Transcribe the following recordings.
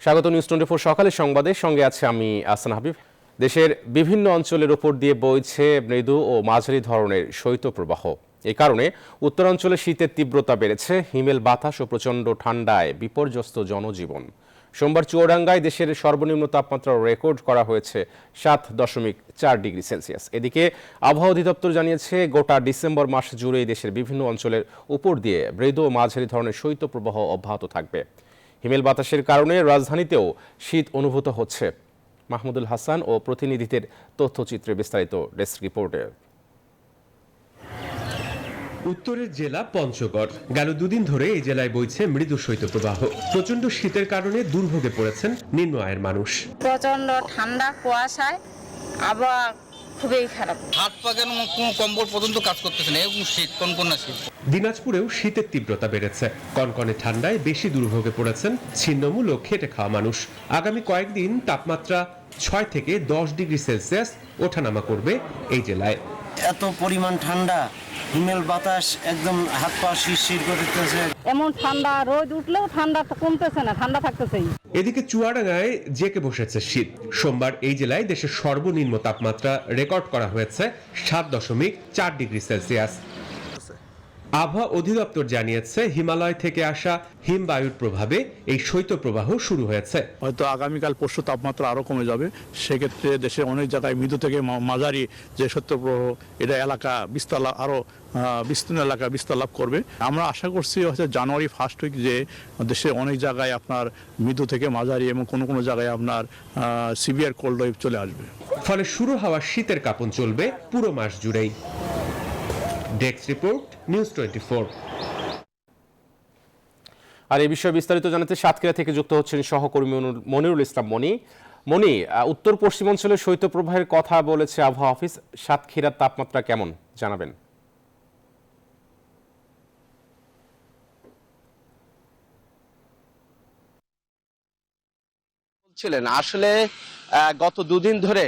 স্বাগত নিউজ 24 সকালের সংবাদের সঙ্গে আছে আমি আহসান হাবিব। দেশের বিভিন্ন অঞ্চলের উপর দিয়ে বইছে মৃদু ও মাঝারি ধরনের শৈত্যপ্রবাহ। এই কারণে উত্তরাঞ্চলে শীতের তীব্রতা বেড়েছে, হিমেল বাতাস ও প্রচণ্ড ঠান্ডায় বিপর্যস্ত জনজীবন। সোমবার চুয়াডাঙ্গায় দেশের সর্বনিম্ন তাপমাত্রা রেকর্ড করা হয়েছে 7.4 ডিগ্রি সেলসিয়াস। এদিকে আবহাওয়া অধিদপ্তর জানিয়েছে গোটা ডিসেম্বর মাস জুড়েই দেশের বিভিন্ন অঞ্চলের উপর দিয়ে মৃদু ও মাঝারি ধরনের শৈত্যপ্রবাহ অব্যাহত থাকবে। হিমেল বাতাসের কারণে রাজধানীতেও শীত অনুভূত হচ্ছে। মাহমুদুল হাসান ও প্রতিনিধিদের তথ্যচিত্রে বিস্তারিত ডেস্ক রিপোর্টে। উত্তরের জেলা পঞ্চগড়। গেল দুদিন ধরে এই জেলায় বইছে মৃদু শৈত্যপ্রবাহ। প্রচন্ড শীতের কারণে দুর্ভোগে পড়েছেন নিম্ন আয়ের মানুষ। প্রচন্ড ঠান্ডা, কুয়াশায় আবহাওয়া খুবই খারাপ। হাত পাকের কোনো কম্বল পর্যন্ত কাজ করতেছে না, এরকম শীত, কনকনা শীত। দিনাজপুরেও শীতের তীব্রতা বেড়েছে। কনকনে ঠান্ডায় বেশি দুর্ভোগে পড়েছেন ছিন্নমূল ও খেটে খাওয়া মানুষ। আগামী কয়েকদিন তাপমাত্রা 6 থেকে 10 ডিগ্রি সেলসিয়াস ওঠানামা করবে এই জেলায়। এত পরিমাণ ঠান্ডা, হিমেল বাতাস একদম হাত পা শিরশির করতেছে। এমন ঠান্ডা, রোদ উঠলেও ঠান্ডা কমতেছে না, ঠান্ডা থাকতেছেই। এদিকে চুয়াডাঙ্গায় জেকে বসেছে শীত। সোমবার এই জেলায় দেশের সর্বনিম্ন তাপমাত্রা রেকর্ড করা হয়েছে 7.4 ডিগ্রি সেলসিয়াস। আবহাওয়া অধিদপ্তর জানিয়েছে হিমালয় থেকে আসা হিমবায়ুর প্রভাবে এই শৈত্যপ্রবাহ শুরু হয়েছে। হয়তো আগামীকাল পরশু তাপমাত্রা আরো কমে যাবে। সেক্ষেত্রে দেশের অনেক জায়গায় মৃদু থেকে মাঝারি যে শৈত্যপ্রবাহ, এটা এলাকা বিস্তার আরো বিস্তীর্ণ এলাকা বিস্তার লাভ করবে। আমরা আশা করছি হচ্ছে জানুয়ারি ফার্স্ট উইক যে দেশে অনেক জায়গায় আপনার মৃদু থেকে মাঝারি এবং কোনো কোনো জায়গায় আপনার সিভিয়ার কোল্ড ওয়েভ চলে আসবে। ফলে শুরু হওয়া শীতের কাঁপন চলবে পুরো মাস জুড়েই। Desk report, news 24। আর এই বিষয়ে বিস্তারিত জানাতে সাতক্ষীরা থেকে যুক্ত হচ্ছেন সহকর্মী মনিরুল ইসলাম মনি। উত্তর পশ্চিমাঞ্চলের শৈত্যপ্রবাহের কথা বলেছে আবহাওয়া অফিস। সাতক্ষীরার তাপমাত্রা কেমন জানাবেন? আসলে গত দুদিন ধরে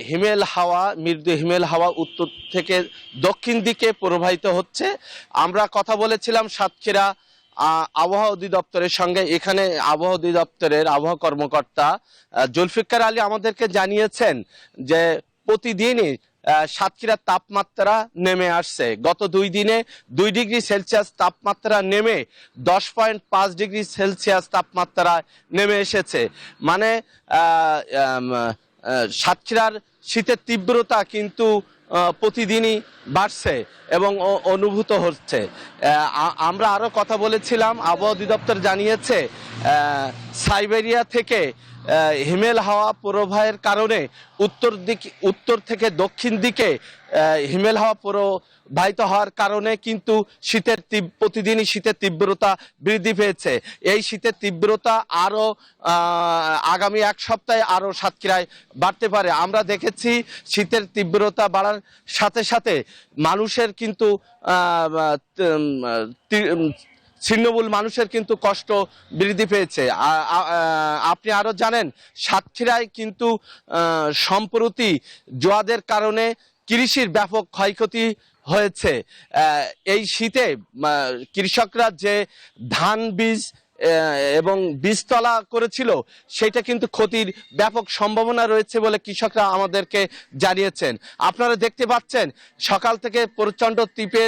হিমেল হাওয়া, মৃদু হিমেল হাওয়া উত্তর থেকে দক্ষিণ দিকে প্রবাহিত হচ্ছে। আমরা কথা বলেছিলাম সাতক্ষীরা আবহাওয়া অধিদপ্তরের সঙ্গে। এখানে আবহাওয়া অধিদপ্তরের আবহাওয়া কর্মকর্তা জুলফিকার আলী আমাদেরকে জানিয়েছেন যে প্রতিদিনই সাতক্ষীরার তাপমাত্রা নেমে আসছে। গত 2 দিনে 2 ডিগ্রি সেলসিয়াস তাপমাত্রা নেমে 10.5 ডিগ্রি সেলসিয়াস তাপমাত্রা নেমে এসেছে। মানে সাতক্ষীরার শীতের তীব্রতা কিন্তু প্রতিদিনই বাড়ছে এবং অনুভূত হচ্ছে। আমরা আরো কথা বলেছিলাম, আবহাওয়া অধিদপ্তর জানিয়েছে সাইবেরিয়া থেকে হিমেল হাওয়া প্রবাহের কারণে উত্তর থেকে দক্ষিণ দিকে হিমেল হাওয়া প্রবাহিত হওয়ার কারণে কিন্তু প্রতিদিনই শীতের তীব্রতা বৃদ্ধি পেয়েছে। এই শীতের তীব্রতা আরো আগামী 1 সপ্তাহে আরো সাতক্ষীরায় বাড়তে পারে। আমরা দেখেছি শীতের তীব্রতা বাড়ার সাথে সাথে মানুষের কিন্তু ছিন্নমূল মানুষের কিন্তু কষ্ট বৃদ্ধি পেয়েছে। আপনি আরো জানেন সাতক্ষীরায় কিন্তু সম্প্রতি জোয়ারের কারণে কৃষির ব্যাপক ক্ষয়ক্ষতি হয়েছে। এই শীতে কৃষকরা যে ধান বীজ এবং বীজতলা করেছিল সেটা কিন্তু ক্ষতির ব্যাপক সম্ভাবনা রয়েছে বলে কৃষকরা আমাদেরকে জানিয়েছেন। আপনারা দেখতে পাচ্ছেন সকাল থেকে প্রচণ্ড তীব্র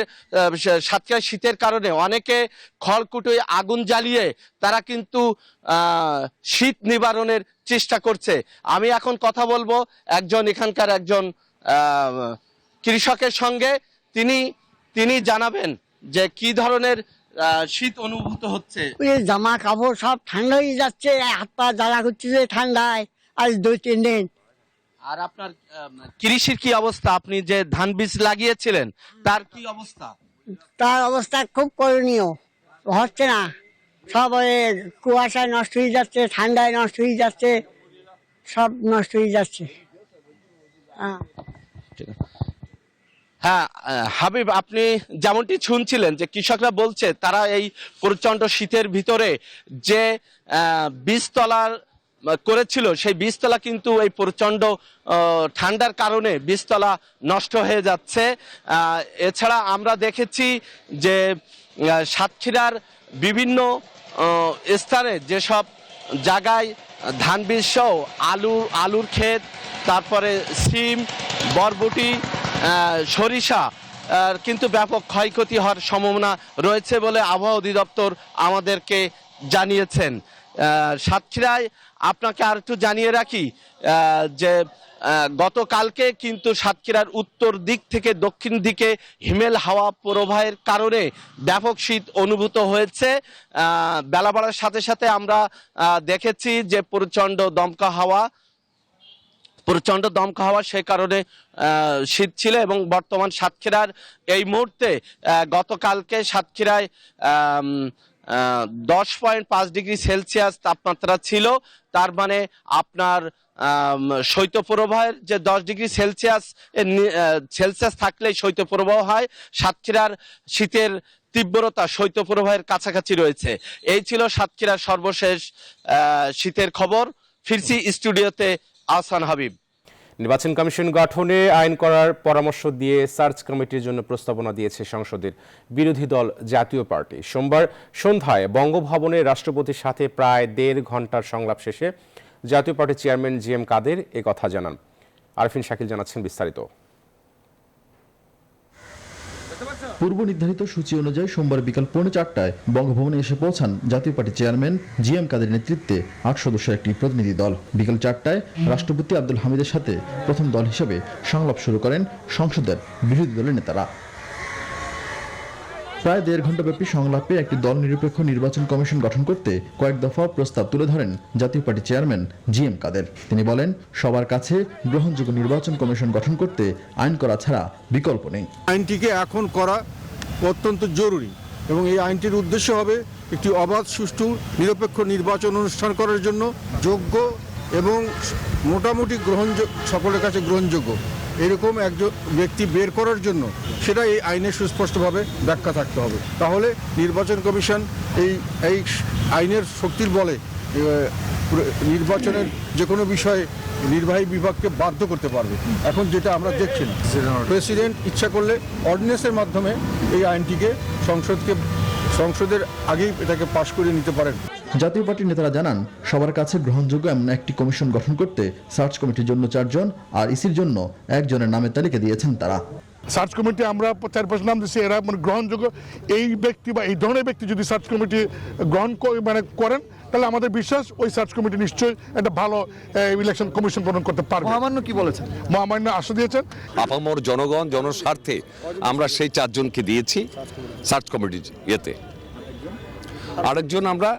সাতক্ষীরা শীতের কারণে অনেকে খড়কুটোয় আগুন জ্বালিয়ে তারা কিন্তু শীত নিবারণের চেষ্টা করছে। আমি এখন কথা বলবো এখানকার একজন কৃষকের সঙ্গে। তিনি জানাবেন যে কি ধরনের শীত অনুভূত হচ্ছে। জামা কাপড় সব ঠান্ডা হয়ে যাচ্ছে, হাত পা জ্বালা করছে ঠান্ডায় আজ 2-3 দিন। আর আপনার কৃষির কি অবস্থা? আপনি যে ধান বীজ লাগিয়েছিলেন তার কি অবস্থা? তার অবস্থা খুব করণীয়, হচ্ছে না। সব কুয়াশায় নষ্ট হয়ে যাচ্ছে, ঠান্ডায় নষ্ট হয়ে যাচ্ছে, সব নষ্ট হয়ে যাচ্ছে। হ্যাঁ হাবিব, আপনি যেমনটি শুনছিলেন যে কৃষকরা বলছে তারা এই প্রচন্ড শীতের ভিতরে যে বীজতলা করেছিল সেই বীজতলা কিন্তু এই প্রচন্ড ঠান্ডার কারণে বীজতলা নষ্ট হয়ে যাচ্ছে। এছাড়া আমরা দেখেছি যে সাতক্ষীরার বিভিন্ন স্থানে যেসব জায়গায় ধান বীজ সহ আলুর ক্ষেত, তারপরে সিম, বরবটি, সরিষা কিন্তু ব্যাপক ক্ষয়ক্ষতি হওয়ার সম্ভাবনা রয়েছে বলে আবহাওয়া অধিদপ্তর আমাদেরকে জানিয়েছেন। সাতক্ষীরায় আপনাকে আর একটু জানিয়ে রাখি যে গতকালকে কিন্তু সাতক্ষীরার উত্তর দিক থেকে দক্ষিণ দিকে হিমেল হাওয়া প্রবাহের কারণে ব্যাপক শীত অনুভূত হয়েছে। বেলা বাড়ার সাথে সাথে আমরা দেখেছি যে প্রচণ্ড দমকা হাওয়া, সে কারণে শীত ছিল। এবং বর্তমান সাতক্ষীরার এই মুহূর্তে গতকালকে সাতক্ষীরায় 10.5 ডিগ্রি সেলসিয়াস তাপমাত্রা ছিল। তার মানে আপনার শৈত্যপ্রবাহের যে 10 ডিগ্রি সেলসিয়াস থাকলেই শৈত্যপ্রবাহ হয়, সাতক্ষীরার শীতের তীব্রতা শৈত্যপ্রবাহের কাছাকাছি রয়েছে। এই ছিল সাতক্ষীরার সর্বশেষ শীতের খবর। ফিরছি স্টুডিওতে, আহসান হাবিব। নির্বাচন কমিশন গঠনে আইন করার পরামর্শ দিয়ে সার্চ কমিটির জন্য প্রস্তাবনা দিয়েছে সংসদের বিরোধী দল জাতীয় পার্টি। সোমবার সন্ধ্যায় বঙ্গভবনে রাষ্ট্রপতির সাথে প্রায় 1.5 ঘন্টার সংলাপ শেষে জাতীয় পার্টির চেয়ারম্যান জিএম কাদের কথা জানান। আরফিন শাকিল জানাচ্ছেন বিস্তারিত। পূর্ব নির্ধারিত সূচি অনুযায়ী সোমবার বিকাল 4:45টায় বঙ্গভবনে এসে পৌঁছান জাতীয় পার্টি চেয়ারম্যান জিএম কাদের নেতৃত্বে 8 সদস্যের একটি প্রতিনিধি দল। বিকাল 4টায় রাষ্ট্রপতি আব্দুল হামিদের সাথে প্রথম দল হিসেবে সংলাপ শুরু করেন সংসদের বিরোধী দলের নেতারা। প্রায় 1.5 ঘণ্টাব্যাপী সংলাপে একটি দল নিরপেক্ষ নির্বাচন কমিশন গঠন করতে কয়েক দফা প্রস্তাব তুলে ধরেন জাতীয় পার্টি চেয়ারম্যান জিএম কাদের। তিনি বলেন, সবার কাছে গ্রহণযোগ্য নির্বাচন কমিশন গঠন করতে আইন করা ছাড়া বিকল্প নেই। আইনটিকে এখন করা অত্যন্ত জরুরি এবং এই আইনটির উদ্দেশ্য হবে একটি অবাধ, সুষ্ঠু, নিরপেক্ষ নির্বাচন অনুষ্ঠান করার জন্য যোগ্য এবং মোটামুটি সকলের কাছে গ্রহণযোগ্য এরকম একজন ব্যক্তি বের করার জন্য সেটা এই আইনে সুস্পষ্টভাবে ব্যাখ্যা থাকতে হবে। তাহলে নির্বাচন কমিশন এই আইনের শক্তির বলে নির্বাচনের যে কোনো বিষয়ে নির্বাহী বিভাগকে বাধ্য করতে পারবে। এখন যেটা আমরা দেখছি না, প্রেসিডেন্ট ইচ্ছা করলে অর্ডিন্যান্সের মাধ্যমে এই আইনটিকে সংসদের আগেই এটাকে পাশ করে নিতে পারেন। জাতীয় পার্টির নেতারা জানান, সবার কাছে গ্রহণযোগ্য এমন একটি কমিশন গঠন করতে সার্চ কমিটির জন্য 4 জন আর ইসির জন্য 1 জনের নামের তালিকা দিয়েছেন তারা। সার্চ কমিটি আমরা 4-5 নাম দিচ্ছি, এরা গ্রহণযোগ্য এই ব্যক্তি বা এই ধরনের ব্যক্তি যদি সার্চ কমিটি গ্রহণ করেন তাহলে আমাদের বিশ্বাস ওই সার্চ কমিটি নিশ্চয়ই একটা ভালো ইলেকশন কমিশন গঠন করতে পারবে। মহামান্য কি বলেছেন? মহামান্য আশা দিয়েছেন আপামর জনগণ জনস্বার্থে আমরা সেই 4 জনকে দিয়েছি সার্চ কমিটির ইয়েতে। আরেকজন আমরা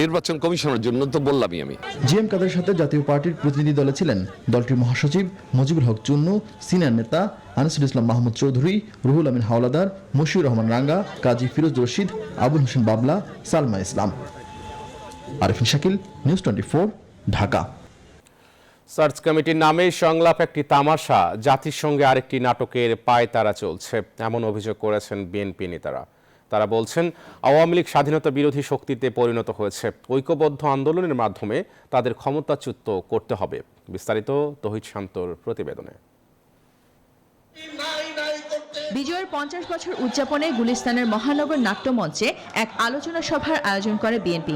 নির্বাচন কমিশনের জন্য তো বললামই আমি। জিএম কাদের সাথে জাতীয় পার্টির প্রতিনিধি দলে ছিলেন দলটির মহাসচিব মুজিবুল হক চুন্নু, সিনিয়র নেতা আনিসুল ইসলাম মাহমুদ চৌধুরী, রুহুল আমিন হাওলাদার, মশিউর রহমান রাঙ্গা, কাজী ফিরোজ রশিদ, আবুল হোসেন বাবলা, সালমা ইসলাম। আরফিন শাকিল, নিউজ 24, ঢাকা। সার্চ কমিটির নামে সংলাপ একটি তামাশা, জাতির সঙ্গে আরেকটি নাটকের পায়তারা চলছে, এমন অভিযোগ করেছেন বিএনপি নেতারা। তারা বলছেন, আওয়ামী লীগ স্বাধীনতা বিরোধী শক্তিতে পরিণত হয়েছে, ঐক্যবদ্ধ আন্দোলনের মাধ্যমে তাদের ক্ষমতাচ্যুত করতে হবে। বিস্তারিত তৌহিদ শান্তর প্রতিবেদনে। বিজয়ের 50 বছর উদযাপনে গুলিস্তানের মহানগর নাট্যমঞ্চে এক আলোচনা সভার আয়োজন করে বিএনপি।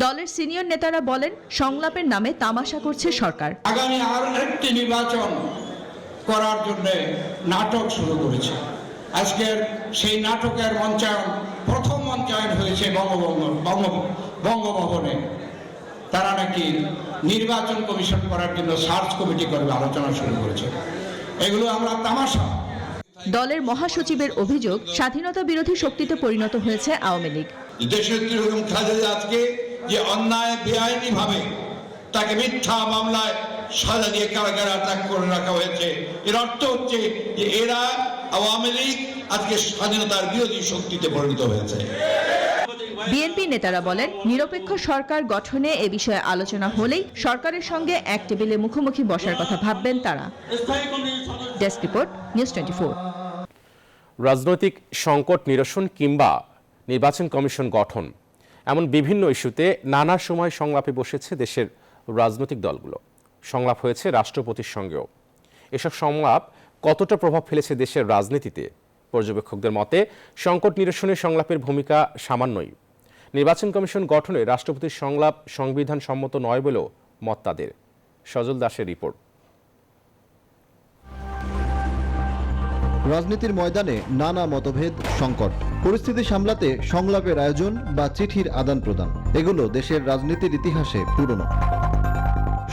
দলের সিনিয়র নেতারা বলেন, সংলাপের নামে তামাশা করছে সরকার। আগামী আরেকটি নির্বাচন করার জন্য নাটক শুরু করেছে। আজকের সেই নাটকের প্রথম মঞ্চায়ন হয়েছে বঙ্গভবনে। তারা নাকি নির্বাচন কমিশন করার জন্য সার্চ কমিটি করবে আলোচনা শুরু করেছে। এগুলো আমরা তামাশা। দলের মহাসচিবের অভিযোগ, স্বাধীনতা বিরোধী শক্তিতে পরিণত হয়েছে আওয়ামী লীগ। দেশের খালেদা আজকে যে অন্যায় বেআইনি ভাবে তাকে মিথ্যা মামলায় সাজা দিয়ে কারাগারে আটক করে রাখা হয়েছে, এর অর্থ হচ্ছে যে এরা আওয়ামী লীগ আজকে স্বাধীনতার বিরোধী শক্তিতে পরিণত হয়েছে। বিএনপি নেতারা বলেন, নিরপেক্ষ সরকার গঠনে এ বিষয়ে আলোচনা হলেই সরকারের সঙ্গে এক টেবিলে মুখোমুখি বসার কথা ভাববেন তারা। Desk report, news 24। রাজনৈতিক সংকট নিরসন কিংবা নির্বাচন কমিশন গঠন, এমন বিভিন্ন ইস্যুতে নানা সময় সংলাপে বসেছে দেশের রাজনৈতিক দলগুলো। সংলাপ হয়েছে রাষ্ট্রপতির সঙ্গেও। এসব সংলাপ কতটা প্রভাব ফেলেছে দেশের রাজনীতিতে? পর্যবেক্ষকদের মতে সংকট নিরসনে সংলাপের ভূমিকা সামান্যই। নির্বাচন কমিশন গঠনে রাষ্ট্রপতির সংলাপ সংবিধান সম্মত নয় বলেও মত তাদের। সজল দাসের রিপোর্ট। রাজনীতির ময়দানে নানা মতভেদ, সংকট, পরিস্থিতি সামলাতে সংলাপের আয়োজন বা চিঠির আদান প্রদান, এগুলো দেশের রাজনীতির ইতিহাসে পুরনো।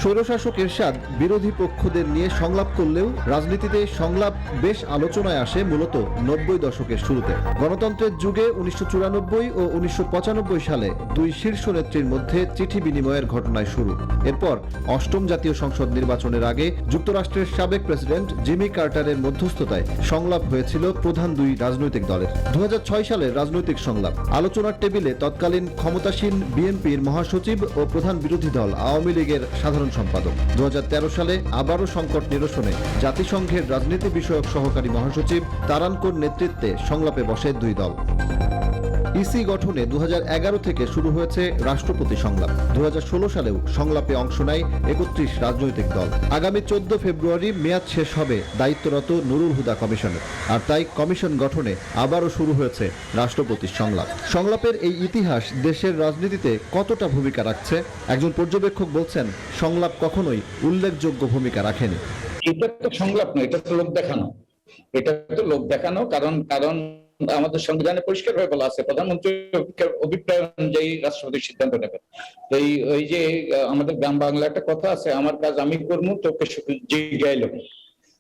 স্বৈরশাসক এরশাদ বিরোধী পক্ষদের নিয়ে সংলাপ করলেও রাজনীতিতে সংলাপ বেশ আলোচনায় আসে মূলত 90 দশকের শুরুতে। গণতন্ত্রের যুগে 1994 ও 1995 সালে দুই শীর্ষ নেত্রীর মধ্যে চিঠি বিনিময়ের ঘটনায় শুরু। এরপর অষ্টম জাতীয় সংসদ নির্বাচনের আগে যুক্তরাষ্ট্রের সাবেক প্রেসিডেন্ট জিমি কার্টারের মধ্যস্থতায় সংলাপ হয়েছিল প্রধান দুই রাজনৈতিক দলের। 2006 সালের রাজনৈতিক সংলাপ আলোচনার টেবিলে তৎকালীন ক্ষমতাসীন বিএনপির মহাসচিব ও প্রধান বিরোধী দল আওয়ামী লীগের সাধারণ সম্পাদক। 2013 সালে আবারও সংকট নিরসনে জাতিসংঘের রাজনীতি বিষয়ক সহকারী মহাসচিব তারানকোর নেতৃত্বে সংলাপে বসে দুই দল। ইসি গঠনে 2011 থেকে শুরু হয়েছে রাষ্ট্রপতি সংলাপ। 2016 সালেও সংলাপে অংশ নেয় 31 রাজনৈতিক দল। আগামী 14 ফেব্রুয়ারি মেয়াদ শেষ হবে দায়িত্বরত নুরুল হুদা কমিশনের, আর তাই কমিশন গঠনে আবারও শুরু হয়েছে রাষ্ট্রপতির সংলাপ। সংলাপের এই ইতিহাস দেশের রাজনীতিতে কতটা ভূমিকা রাখছে? একজন পর্যবেক্ষক বলছেন, সংলাপ কখনোই উল্লেখযোগ্য ভূমিকা রাখেনি। এটা তো সংলাপ নয়, এটা তো লোক দেখানো। এটা তো লোক দেখানো, কারণ আমাদের সংবিধানে পরিষ্কার ভাবে বলা আছে প্রধানমন্ত্রীর অভিপ্রায় অনুযায়ী রাষ্ট্রপতি সিদ্ধান্ত নেবেন। তো এই যে আমাদের গ্রাম বাংলা একটা কথা আছে, আমার কাজ আমি করবো, তোকে জিজ্ঞাইল।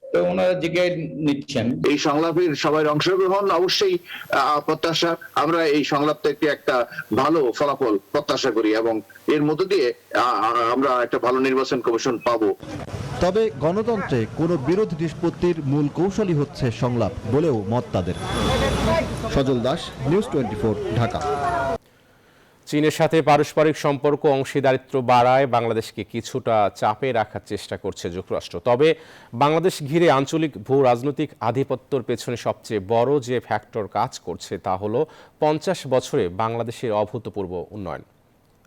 তো ওনারা জিজ্ঞাই নিচ্ছেন। এই সংলাপের সবাই অংশগ্রহণ অবশ্যই প্রত্যাশা। আমরা এই সংলাপ থেকে একটা ভালো ফলাফল প্রত্যাশা করি এবং এর মধ্য দিয়ে আমরা একটা ভালো নির্বাচন কমিশন পাবো। তবে গণতন্ত্রে কোনো বিরোধ নিষ্পত্তির মূল কৌশলই হচ্ছে সংলাপ বলেও মত তাদের। সজল দাস, নিউজ 24, ঢাকা। চীনের সাথে পারস্পরিক সম্পর্ক অংশীদারিত্ব বাড়ায় বাংলাদেশকে কিছুটা চাপে রাখার চেষ্টা করছে যুক্তরাষ্ট্র। তবে বাংলাদেশ ঘিরে আঞ্চলিক ভূ রাজনৈতিক আধিপত্যের পেছনে সবচেয়ে বড় যে ফ্যাক্টর কাজ করছে তা হলো 50 বছরে বাংলাদেশের অভূতপূর্ব উন্নয়ন।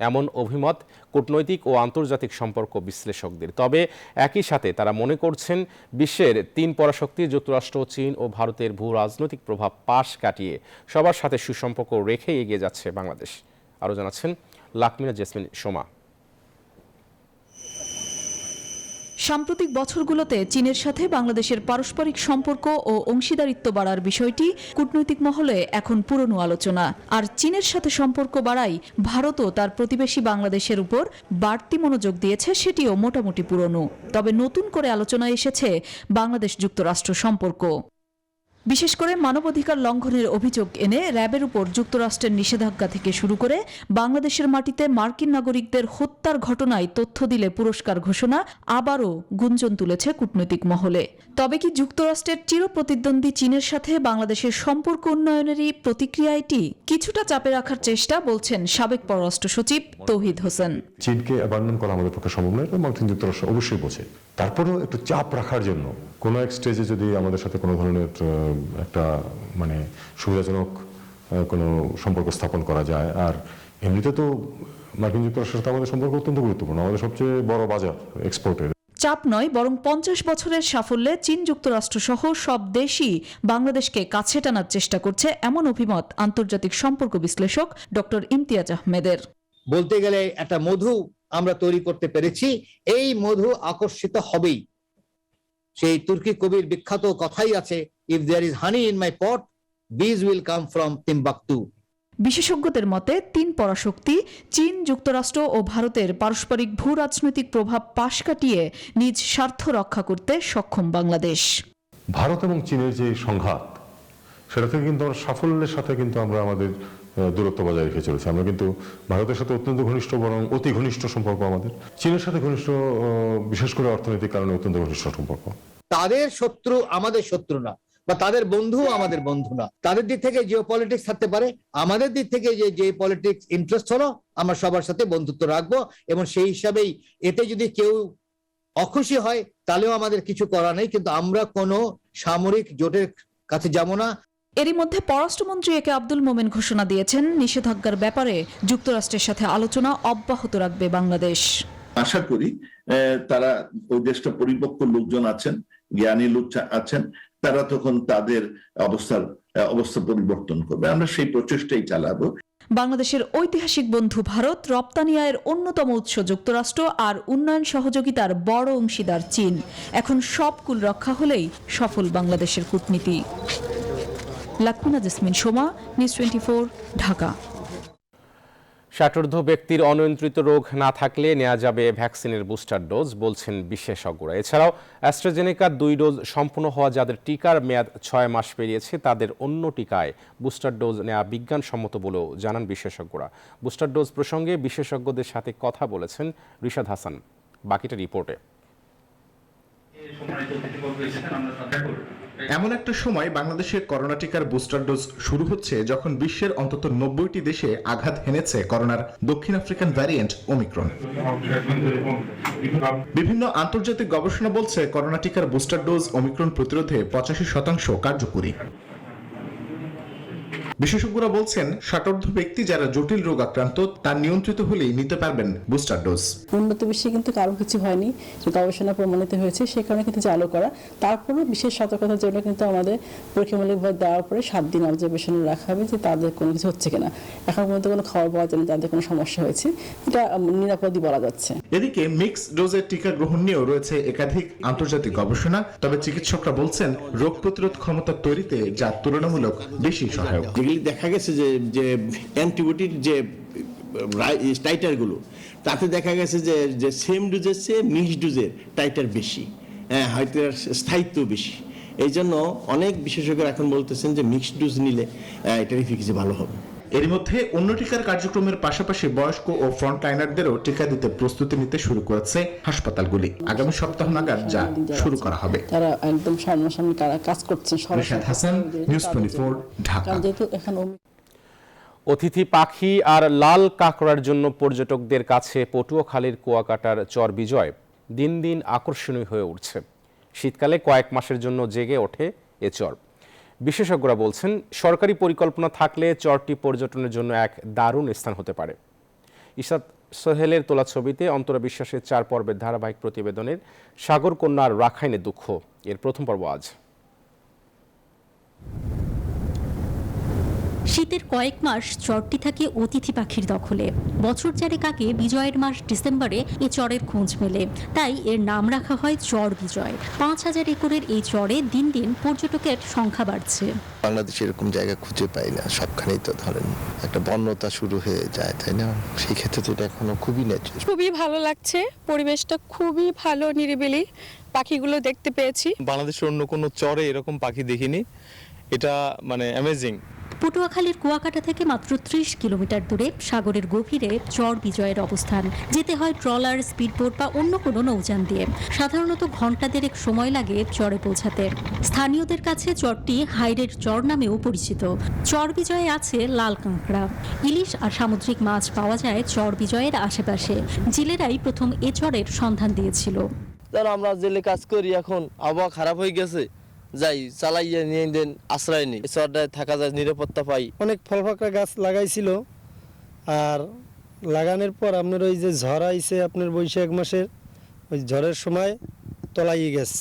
এমন অভিমত কূটনৈতিক ও আন্তর্জাতিক সম্পর্ক বিশ্লেষকদের। তবে একই সাথে তারা মনে করছেন, বিশ্বের 3 পরাশক্তি যুক্তরাষ্ট্র, চীন ও ভারতের ভূ রাজনৈতিক প্রভাব পাশ কাটিয়ে সবার সাথে সুসম্পর্ক রেখে এগিয়ে যাচ্ছে বাংলাদেশ। আরও জানাচ্ছেন লাকমিনা জেসমিন সোমা। সাম্প্রতিক বছরগুলোতে চীনের সাথে বাংলাদেশের পারস্পরিক সম্পর্ক ও অংশীদারিত্ব বাড়ার বিষয়টি কূটনৈতিক মহলে এখন পুরনো আলোচনা। আর চীনের সাথে সম্পর্ক বাড়াই ভারতও তার প্রতিবেশী বাংলাদেশের উপর বাড়তি মনোযোগ দিয়েছে, সেটিও মোটামুটি পুরনো। তবে নতুন করে আলোচনায় এসেছে বাংলাদেশ যুক্তরাষ্ট্র সম্পর্ক। বিশেষ করে মানবাধিকার লঙ্ঘনের অভিযোগ এনে র্যাবের উপর যুক্তরাষ্ট্রের নিষেধাজ্ঞা থেকে শুরু করে বাংলাদেশের মাটিতে মার্কিন নাগরিকদের হত্যার ঘটনায় তথ্য দিলে পুরস্কার ঘোষণা আবারও গুঞ্জন তুলেছে কূটনৈতিক মহলে। তবে কি যুক্তরাষ্ট্রের চিরপ্রতিদ্বন্দ্বী চীনের সাথে বাংলাদেশের সম্পর্ক উন্নয়নেরই প্রতিক্রিয়া এটি? কিছুটা চাপে রাখার চেষ্টা বলছেন সাবেক পররাষ্ট্র সচিব তৌহিদ হোসেন। চীনকে অ্যাবান্ডন করা আমাদের পক্ষে সম্ভব নয়, মার্কিন যুক্তরাষ্ট্র অবশ্যই বোঝে। তারপরেও একটু চাপ রাখার জন্য কোনো এক স্টেজে যদি আমাদের সাথে কোনো ধরনের একটা সুবিধাজনক কোনো সম্পর্ক স্থাপন করা যায়। আর এমনিতে তো মার্কিন যুক্তরাষ্ট্রের সাথে আমাদের সম্পর্ক অত্যন্ত গুরুত্বপূর্ণ, আমাদের সবচেয়ে বড় বাজার এক্সপোর্টের। চাপ নয়, বরং 50 বছরের সাফল্যে চীন যুক্তরাষ্ট্র সহ সব দেশই বাংলাদেশকে কাছে টানার চেষ্টা করছে, এমন অভিমত আন্তর্জাতিক সম্পর্ক বিশ্লেষক ডক্টর ইমতিয়াজ আহমেদের। বলতে গেলে একটা মধু আমরা তৈরি করতে পেরেছি, এই মধু আকর্ষিত হবেই। সেই তুর্কি কবির বিখ্যাত কথাই আছে, if there is honey in my pot, bees will come from Timbuktu. বিশেষজ্ঞদের মতে 3 পরাশক্তি চীন, যুক্তরাষ্ট্র ও ভারতের পারস্পরিক ভূ রাজনৈতিক প্রভাব পাশ কাটিয়ে নিজ স্বার্থ রক্ষা করতে সক্ষম বাংলাদেশ। ভারত এবং চীনের যে সংঘাত, সেটা থেকে কিন্তু আমরা সাফল্যের সাথে কিন্তু আমরা আমাদের দূরত্ব বজায় রেখে চলেছি। আমরা কিন্তু ভারতের সাথে অত্যন্ত ঘনিষ্ঠ, বরং অতি ঘনিষ্ঠ সম্পর্ক আমাদের। চীনের সাথে ঘনিষ্ঠ, বিশেষ করে অর্থনৈতিক কারণে অত্যন্ত ঘনিষ্ঠ সম্পর্ক। তাদের শত্রু আমাদের শত্রু না, বা তাদের বন্ধু আমাদের বন্ধু না। তাদের দিক থেকে জিও পলিটিক্স থাকতে পারে, আমাদের দিক থেকে যে পলিটিক্স ইন্টারেস্ট হলো, আমরা সবার সাথে বন্ধুত্ব রাখবো। এবং সেই হিসাবেই এতে যদি কেউ অখুশি হয় তাহলেও আমাদের কিছু করা নেই, কিন্তু আমরা কোনো সামরিক জোটের কাছে যাব না। এরই মধ্যে পররাষ্ট্রমন্ত্রী একে আব্দুল মোমেন ঘোষণা দিয়েছেন, নিষেধাজ্ঞার ব্যাপারে যুক্তরাষ্ট্রের সাথে আলোচনা অব্যাহত রাখবে বাংলাদেশ। আশা করি তারা ওই দেশটা পরিপক্ক লোকজন আছেন, জ্ঞানী লোক আছেন, তারা তখন তাদের অবস্থা পরিবর্তন করবে। আমরা সেই প্রচেষ্টাই চালাবো। বাংলাদেশের ঐতিহাসিক বন্ধু ভারত, রপ্তানি আয়ের অন্যতম উৎস যুক্তরাষ্ট্র আর উন্নয়ন সহযোগিতার বড় অংশীদার চীন। এখন সব কুল রক্ষা হলেই সফল বাংলাদেশের কূটনীতি। লাকুনা জেসমিন সোমা, নিউজ 24, ঢাকা। ষাটোর্ধ্ব ব্যক্তির অনিয়ন্ত্রিত রোগ না থাকলে নেওয়া যাবে ভ্যাকসিনের বুস্টার ডোজ, বলছেন বিশেষজ্ঞরা। এছাড়াও অ্যাস্ট্রাজেনেকার 2 ডোজ সম্পূর্ণ হওয়া যাদের টিকার মেয়াদ 6 মাস পেরিয়েছে তাদের অন্য টিকায় বুস্টার ডোজ নেওয়া বিজ্ঞানসম্মত বলেও জানান বিশেষজ্ঞরা। বুস্টার ডোজ প্রসঙ্গে বিশেষজ্ঞদের সাথে কথা বলেছেন রিশাদ হাসান। বাকিটা রিপোর্টে। এমন একটা সময় বাংলাদেশে করোনা টিকার বুস্টার ডোজ শুরু হচ্ছে যখন বিশ্বের অন্তত 90টি দেশে আঘাত হেনেছে করোনার দক্ষিণ আফ্রিকান ভ্যারিয়েন্ট ওমিক্রন। বিভিন্ন আন্তর্জাতিক গবেষণা বলছে করোনা টিকার বুস্টার ডোজ ওমিক্রন প্রতিরোধে 85% কার্যকরী। বিশেষজ্ঞরা বলছেন ষাটোর্ধ্ব ব্যক্তি যারা জটিল রোগ আক্রান্ত তার নিয়ন্ত্রিত হলেই নিতে পারবেন বুস্টার ডোজ। উন্নত বিশ্বে কিন্তু কারো কিছু হয়নি, গবেষণা প্রমাণিত হয়েছে, সে কারণে কিন্তু চালু করা। তারপরে বিশেষ সতর্কতার জন্য কিন্তু আমাদের পরীক্ষামূলকভাবে দেওয়ার পরে 7 দিন অবজারভেশনে রাখা হবে যে তাদের কোনো কিছু হচ্ছে কিনা। এখন পর্যন্ত কোনো খবর পাওয়া যায়নি তাদের কোনো সমস্যা হয়েছে, এটা নিরাপদই বলা যাচ্ছে। এদিকে মিক্স ডোজের টিকা গ্রহণ নিয়েও রয়েছে একাধিক আন্তর্জাতিক গবেষণা। তবে চিকিৎসকরা বলছেন রোগ প্রতিরোধ ক্ষমতা তৈরিতে যা তুলনামূলক বেশি সহায়ক। দেখা গেছে যে অ্যান্টিবায়োটিক যে টাইটারগুলো তাতে দেখা গেছে যে সেম ডোজের চেয়ে মিক্সড ডোজের টাইটার বেশি, হয়তো স্থায়িত্ব বেশি। এই জন্য অনেক বিশেষজ্ঞরা এখন বলতেছেন যে মিক্সড ডোজ নিলে এটার এফিকাসি ভালো হবে। এর মধ্যে অন্য টিকার কার্যক্রমের পাশাপাশি বয়স্ক ও ফ্রন্টলাইনারদেরও টিকা দিতে প্রস্তুতি নিতে শুরু করেছে হাসপাতালগুলি। আগামী সপ্তাহ নাগাদ যা শুরু করা হবে। তারা একদম সামনাসামনি কাজ করছেন। রিশাদ হাসান, নিউজ 24, ঢাকা। অতিথি পাখি আর লাল কাঁকড়ার জন্য পর্যটকদের কাছে পটুয়াখালীর কুয়াকাটার চর বিজয় দিন দিন আকর্ষণীয় হয়ে উঠছে। শীতকালে কয়েক মাসের জন্য জেগে ওঠে এ চর। বিশেষজ্ঞরা বলছেন সরকারি পরিকল্পনা থাকলে চরটি পর্যটনের জন্য এক দারুণ স্থান হতে পারে। ইশাত সোহেলের তোলা ছবিতে অন্তরা বিশ্বাসের 4 পর্বের ধারাবাহিক প্রতিবেদনের সাগরকন্যার রাখাইনে দুঃখ এর প্রথম পর্ব আজ। শীতের কয়েক মাস চরটি থাকে অতিথি পাখির দখলে। বছর চারেক আগে বিজয়ের মাস ডিসেম্বরে এ চরের খোঁজ মেলে, তাই এর নাম রাখা হয় চর বিজয়। 5000 একরের এই চরে দিন দিন পর্যটকের সংখ্যা বাড়ছে। বাংলাদেশে এরকম জায়গা খুঁজে পাই না, সবখানেই তো ধরেন একটা বন্যতা শুরু হয়ে যায়, তাই না? সেই ক্ষেত্রে তো এটা এখনো খুবই ন্যাচারাল। খুবই ভালো লাগছে, পরিবেশটা খুবই ভালো, নিরিবিলি, পাখিগুলো দেখতে পেয়েছি। বাংলাদেশের অন্য কোনো চরে এরকম পাখি দেখিনি, এটা মানে অ্যামেজিং। পটুয়াখালীর কুয়াকাটা থেকে মাত্র 30 কিলোমিটার দূরে সাগরের গভীরে চর বিজয়ের অবস্থান। যেতে হয় ট্রলার, স্পিডবোট বা অন্য কোনো নৌযান দিয়ে। সাধারণত ঘন্টা দেড়েক সময় লাগে চরে পৌঁছাতে। স্থানীয়দের কাছে চরটি হাইরের চর নামেও পরিচিত। চর বিজয়ে আছে লাল কাঁকড়া, ইলিশ আর সামুদ্রিক মাছ পাওয়া যায় চর বিজয়ের আশেপাশে। জেলেরাই প্রথম এ চরের সন্ধান দিয়েছিল। আমরা জেলে কাজ করি, এখন আবহাওয়া খারাপ হয়ে গেছে, যাই চালাইয়ে নিয়ে দেন, আশ্রয় নেই, চরটায় থাকা যায়, নিরাপত্তা পাই। অনেক ফল ফাঁকড়া গাছ লাগাইছিল, আর লাগানোর পর আপনার ওই যে ঝড় আইছে আপনার বৈশাখ মাসের, ওই ঝড়ের সময় তলাইয়ে গেছে।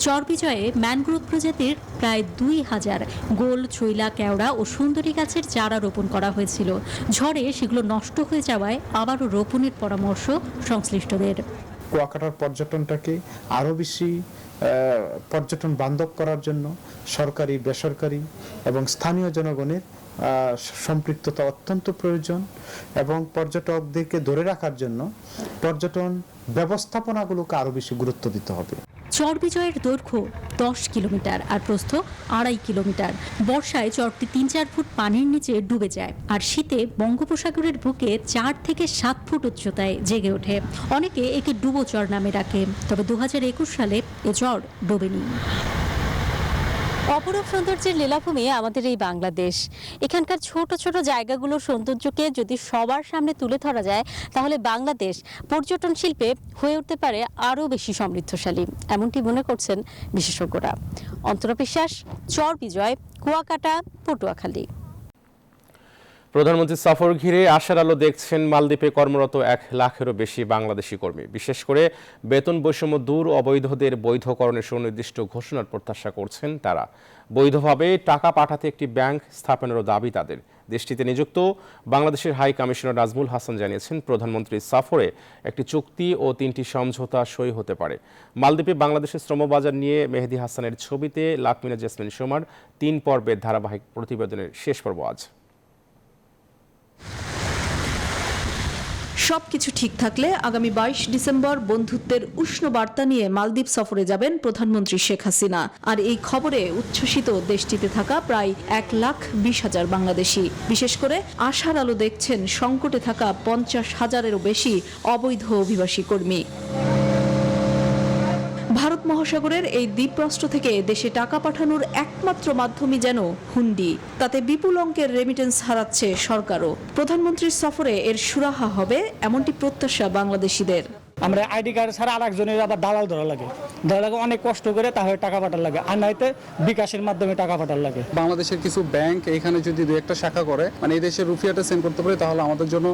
চর বিজয়ে ম্যানগ্রোভ প্রজাতির প্রায় 2000 গোল, চৈলা, কেওড়া ও সুন্দরী গাছের চারা রোপণ করা হয়েছিল। ঝড়ে সেগুলো নষ্ট হয়ে যাওয়ায় আবারও রোপণের পরামর্শ সংশ্লিষ্টদের। কুয়াকাটার পর্যটনটাকে আরও বেশি পর্যটন বান্ধব করার জন্য সরকারি, বেসরকারি এবং স্থানীয় জনগণের সম্পৃক্ততা অত্যন্ত প্রয়োজন, এবং পর্যটকদেরকে ধরে রাখার জন্য পর্যটন ব্যবস্থাপনাগুলোকে আরও বেশি গুরুত্ব দিতে হবে। চর বিজয়ের দৈর্ঘ্য 10 কিলোমিটার আর প্রস্থ 2.5 কিলোমিটার। বর্ষায় চরটি 3-4 ফুট পানির নিচে ডুবে যায়, আর শীতে বঙ্গোপসাগরের বুকে 4 থেকে 7 ফুট উচ্চতায় জেগে ওঠে। অনেকে একে ডুবো চর নামে ডাকে, তবে 2021 সালে এ চর ডোবেনি। অপরূপ সৌন্দর্যের লীলাভূমি আমাদের এই বাংলাদেশ। এখানকার ছোট ছোট জায়গাগুলোর সৌন্দর্যকে যদি সবার সামনে তুলে ধরা যায়, তাহলে বাংলাদেশ পর্যটন শিল্পে হয়ে উঠতে পারে আরও বেশি সমৃদ্ধশালী, এমনটি মনে করছেন বিশেষজ্ঞরা। অন্তরা বিশ্বাস, চর বিজয়, কুয়াকাটা, পটুয়াখালী। প্রধানমন্ত্রী সফর ঘিরে আশার আলো দেখছেন মালদ্বীপে কর্মরত 1 লাখেরও বেশি বাংলাদেশি কর্মী। বিশেষ করে বেতন বৈষম্য দূর, অবৈধদের বৈধকরণের সুনির্দিষ্ট ঘোষণার প্রত্যাশা করছেন তারা। বৈধভাবে টাকা পাঠাতে একটি ব্যাংক স্থাপনেরও দাবি তাদের। দেশটিতে নিযুক্ত বাংলাদেশের হাই কমিশনার নাজমুল হাসান জানিয়েছেন, প্রধানমন্ত্রীর সফরে একটি চুক্তি ও 3টি সমঝোতা সই হতে পারে। মালদ্বীপে বাংলাদেশের শ্রমবাজার নিয়ে মেহেদী হাসানের ছবিতে লাকমিনা জেসমিন সোমার 3 পর্বের ধারাবাহিক প্রতিবেদনের শেষ পর্ব আজ। সবকিছু ঠিক থাকলে আগামী 22 ডিসেম্বর বন্ধুত্বের উষ্ণ বার্তা নিয়ে মালদ্বীপ সফরে যাবেন প্রধানমন্ত্রী শেখ হাসিনা। আর এই খবরে উচ্ছ্বসিত দেশটিতে থাকা প্রায় 1,20,000 বাংলাদেশি। বিশেষ করে আশার আলো দেখছেন সংকটে থাকা 50,000-এরও বেশি অবৈধ অভিবাসী কর্মী। ভারত মহাসাগরের এই দ্বীপরাষ্ট্র থেকে দেশে টাকা পাঠানোর একমাত্র মাধ্যমই যেন হুন্ডি। তাতে বিপুল অঙ্কের রেমিটেন্স হারাচ্ছে সরকারও। প্রধানমন্ত্রীর সফরে এর সুরাহা হবে এমনটি প্রত্যাশা বাংলাদেশিদের। আমরা আইডি কার্ড ছাড়া আরেকজনের আবার দালাল ধরা লাগে, অনেক কষ্ট করে তাহলে টাকা পাঠার লাগে, আর নয়তো বিকাশের মাধ্যমে টাকা পাঠার লাগে। বাংলাদেশের কিছু ব্যাংক এখানে যদি 2-1টা শাখা করে এই দেশের রুপিয়াটা সেন্ড করতে পারে, তাহলে আমাদের জন্য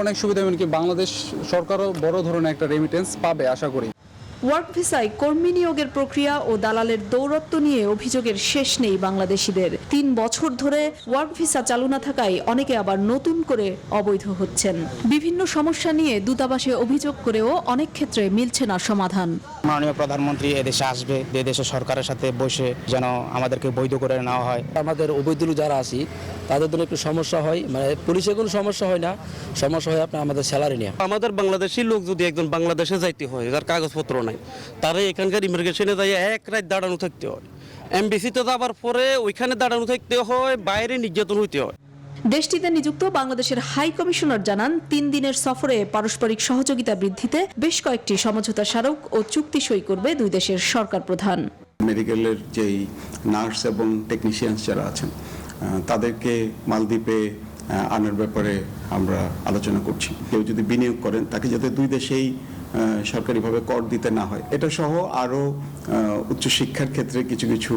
অনেক সুবিধা। এমনকি বাংলাদেশ সরকারও বড় ধরনের একটা রেমিটেন্স পাবে আশা করি। ওয়ার্ক ভিসায় কর্মী নিয়োগের প্রক্রিয়া ও দালালের দৌরত্ব নিয়ে অভিযোগের শেষ নেই বাংলাদেশিদের। 3 বছর ধরে ওয়ার্ক ভিসা চালু না থাকায় অনেকে আবার নতুন করে অবৈধ হচ্ছেন। বিভিন্ন সমস্যা নিয়ে দূতাবাসে অভিযোগ করেও অনেক ক্ষেত্রে মিলছে না সমাধান। মাননীয় প্রধানমন্ত্রী এদেশে আসবে, এদেশের সরকারের সাথে বসে যেন আমাদেরকে বৈধ করে নেওয়া হয়। আমাদের অবৈধ যারা আছি তাদের জন্য একটু সমস্যা হয়, পুলিশের কোনো সমস্যা হয় না, সমস্যা হয় আপনার আমাদের স্যালারি নিয়ে। আমাদের বাংলাদেশি লোক যদি একজন বাংলাদেশে যাইতে হয়, যার কাগজপত্র নাই, তারা এখানকার ইমিগ্রেশনে যাই 1 রাত দাঁড়ানো থাকতে হয়। এমবিসিতে যাবার পরে ওইখানে দাঁড়ানো থাকতে হয়, বাইরে নির্যাতন হইতে হয়। দেশটিতে নিযুক্ত বাংলাদেশের হাই কমিশনার জানান, 3 দিনের সফরে পারস্পরিক সহযোগিতা বৃদ্ধিতে বেশ কয়েকটি সমঝোতা স্মারক ও চুক্তি সই করবে 2 দেশের সরকার প্রধান। মেডিকেলের যেই নার্স এবং টেকনিশিয়ানস যারা আছেন তাদেরকে মালদ্বীপে আনার ব্যাপারে আমরা আলোচনা করছি। কেউ যদি বিনিয়োগ করেন তাকে যাতে 2 দেশেই সরকারিভাবে কর দিতে না হয়, এটা সহ আরও উচ্চশিক্ষার ক্ষেত্রে কিছু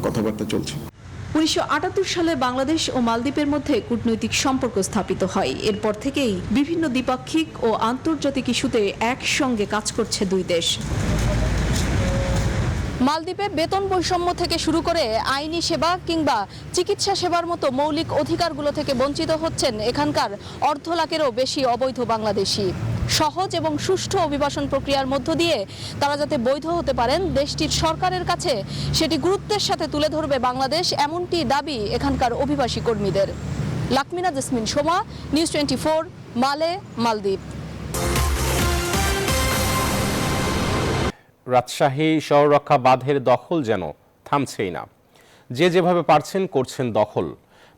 কথাবার্তা চলছে। 1978 সালে বাংলাদেশ ও মালদ্বীপের মধ্যে কূটনৈতিক সম্পর্ক স্থাপিত হয়। এরপর থেকেই বিভিন্ন দ্বিপাক্ষিক ও আন্তর্জাতিক ইস্যুতে একসঙ্গে কাজ করছে 2 দেশ। মালদ্বীপে বেতন বৈষম্য থেকে শুরু করে আইনি সেবা কিংবা চিকিৎসা সেবার মতো মৌলিক অধিকারগুলো থেকে বঞ্চিত হচ্ছেন এখানকার 1.5 লাখেরও বেশি অবৈধ বাংলাদেশি। সহজ এবং সুষ্ঠু অভিবাসন প্রক্রিয়ার মধ্য দিয়ে তারা যাতে বৈধ হতে পারেন, দেশটির সরকারের কাছে সেটি গুরুত্বের সাথে তুলে ধরবে বাংলাদেশ, এমনটি দাবি এখানকার অভিবাসী কর্মীদের। লাকমিনা জেসমিন সোমা, নিউজ 24, মালে, মালদ্বীপ। রাজশাহী শহররক্ষা বাঁধের দখল যেন থামছেই না। যে যেভাবে পারছেন করছেন দখল।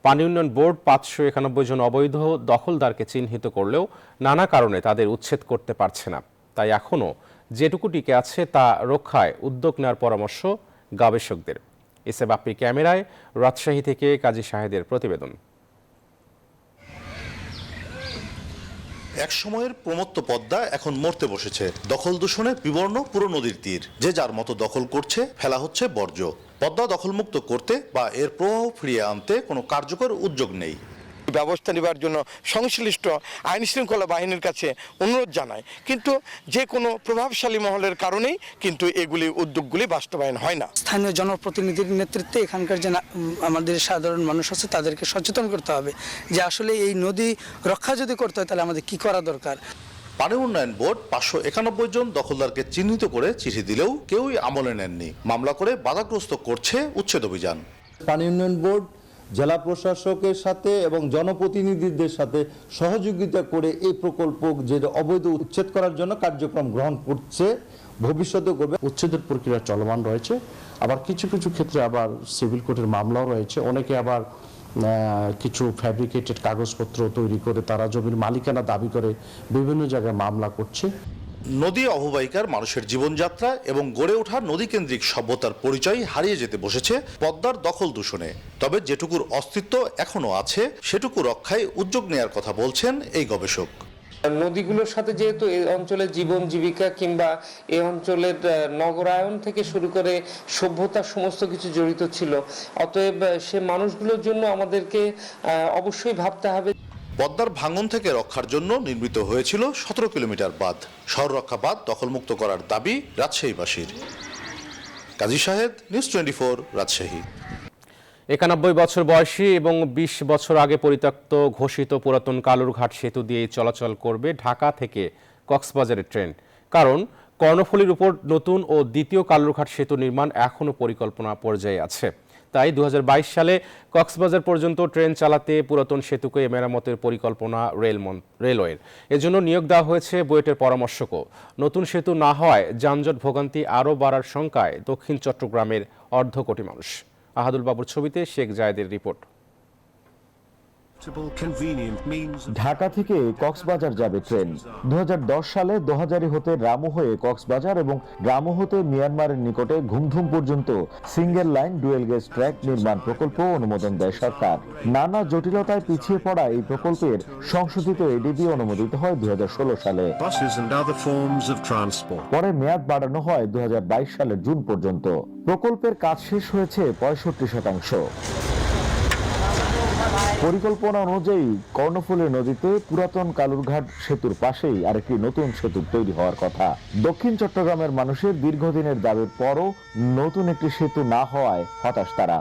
পানি উন্নয়ন বোর্ড 591 জন অবৈধ দখলদারকে চিহ্নিত করলেও নানা কারণে তাদের উচ্ছেদ করতে পারছে না। তাই এখনও যেটুকু টিকে আছে তা রক্ষায় উদ্যোগ নেওয়ার পরামর্শ গবেষকদের। এসে বাপ্পি ক্যামেরায় রাজশাহী থেকে কাজী শাহেদের প্রতিবেদন। এক সময়ের প্রমত্ত পদ্মা এখন মরতে বসেছে। দখল দূষণে বিবর্ণ পুরো নদীর তীর। যে যার মতো দখল করছে, ফেলা হচ্ছে বর্জ্য। পদ্মা দখলমুক্ত করতে বা এর প্রবাহ ফিরিয়ে আনতে কোনো কার্যকর উদ্যোগ নেই। ব্যবস্থা নেবার জন্য সংশ্লিষ্ট আইন শৃঙ্খলা বাহিনীর কাছে অনুরোধ জানায়, কিন্তু যে কোনো প্রভাবশালী মহলের কারণেই কিন্তু এগুলি উদ্যোগগুলি বাস্তবায়ন হয় না। স্থানীয় জনপ্রতিনিধির নেতৃত্বে এখানকার যে আমাদের সাধারণ মানুষ আছে তাদেরকে সচেতন করতে হবে যে আসলে এই নদী রক্ষা যদি করতে হয় তাহলে আমাদের কি করা দরকার। পানি উন্নয়ন বোর্ড 591 জন দখলদারকে চিহ্নিত করে চিঠি দিলেও কেউই আমলে নেননি। মামলা করে বাধাগ্রস্ত করছে উচ্ছেদ অভিযান। পানি উন্নয়ন বোর্ড জেলা প্রশাসকের সাথে এবং জনপ্রতিনিধিদের সাথে সহযোগিতা করে এই প্রকল্প যে অবৈধ উচ্ছেদ করার জন্য কার্যক্রম গ্রহণ করছে, ভবিষ্যতে করবে। উচ্ছেদের প্রক্রিয়া চলমান রয়েছে। আবার কিছু ক্ষেত্রে আবার সিভিল কোর্টের মামলাও রয়েছে। অনেকে আবার কিছু ফ্যাব্রিকেটেড কাগজপত্র তৈরি করে তারা জমির মালিকানা দাবি করে বিভিন্ন জায়গায় মামলা করছে। নদী অববাহিকার মানুষের জীবনযাত্রা এবং গড়ে ওঠা নদীকেন্দ্রিক সভ্যতার পরিচয় হারিয়ে যেতে বসেছে পদ্মার দখল দূষণে। তবে যেটুকুর অস্তিত্ব এখনো আছে সেটুকু রক্ষায় উদ্যোগ নেয়ার কথা বলছেন এই গবেষক। নদীগুলোর সাথে যেহেতু এই অঞ্চলের জীবন জীবিকা কিংবা এই অঞ্চলের নগরায়ন থেকে শুরু করে সভ্যতার সমস্ত কিছু জড়িত ছিল, অতএব সে মানুষগুলোর জন্য আমাদেরকে অবশ্যই ভাবতে হবে। পদ্মার ভাঙন থেকে রক্ষার জন্য নির্মিত হয়েছিল 17 কিলোমিটার বাঁধ। শহর রক্ষা বাঁধ দখলমুক্ত করার দাবি রাজশাহীবাসীর। কাজী শাহেদ, নিউজ 24, রাজশাহী। 91 বছর বয়সী এবং 20 বছর আগে পরিত্যক্ত ঘোষিত পুরাতন কালুরঘাট সেতু দিয়ে চলাচল করবে ঢাকা থেকে কক্সবাজারের ট্রেন। কারণ কর্ণফুলীর উপর নতুন ও দ্বিতীয় কালুরঘাট সেতু নির্মাণ এখনও পরিকল্পনা পর্যায়ে আছে। তাই 2022 সালে কক্সবাজার পর্যন্ত ট্রেন চালাতে পুরাতন সেতুকে মেরামতের পরিকল্পনা রেলওয়ের। এজন্য নিয়োগ দেওয়া হয়েছে বুয়েটের পরামর্শকও। নতুন সেতু না হওয়ায় যানজট ভোগান্তি আরও বাড়ার শঙ্কায় দক্ষিণ চট্টগ্রামের অর্ধকোটি মানুষ। আহাদুল বাবুর ছবিতে শেখ জায়েদের রিপোর্ট। ঢাকা থেকে কক্সবাজার যাবে ট্রেন। 2010 সালে দোহাজারী হতে রামু হয়ে কক্সবাজার এবং রামু হতে মিয়ানমারের নিকটে ঘুমধুম পর্যন্ত single line dual gauge track নির্মাণ প্রকল্প অনুমোদন দেয় সরকার। নানা জটিলতায় পিছিয়ে পড়া এই প্রকল্পের সংশোধিত এডিবি অনুমোদিত হয় 2016 সালে। পরে মেয়াদ বাড়ানো হয় 2022 সালের জুন পর্যন্ত। প্রকল্পের কাজ শেষ হয়েছে 65%। পরিকল্পনা অনুযায়ী কর্ণফুলী নদীতে পুরাতন কালুরঘাট সেতুর পাশেই আরেকটি নতুন সেতু তৈরি হওয়ার কথা। দক্ষিণ চট্টগ্রামের মানুষের দীর্ঘদিনের দাবির পরও নতুন একটি সেতু না হওয়ায় হতাশ তারা।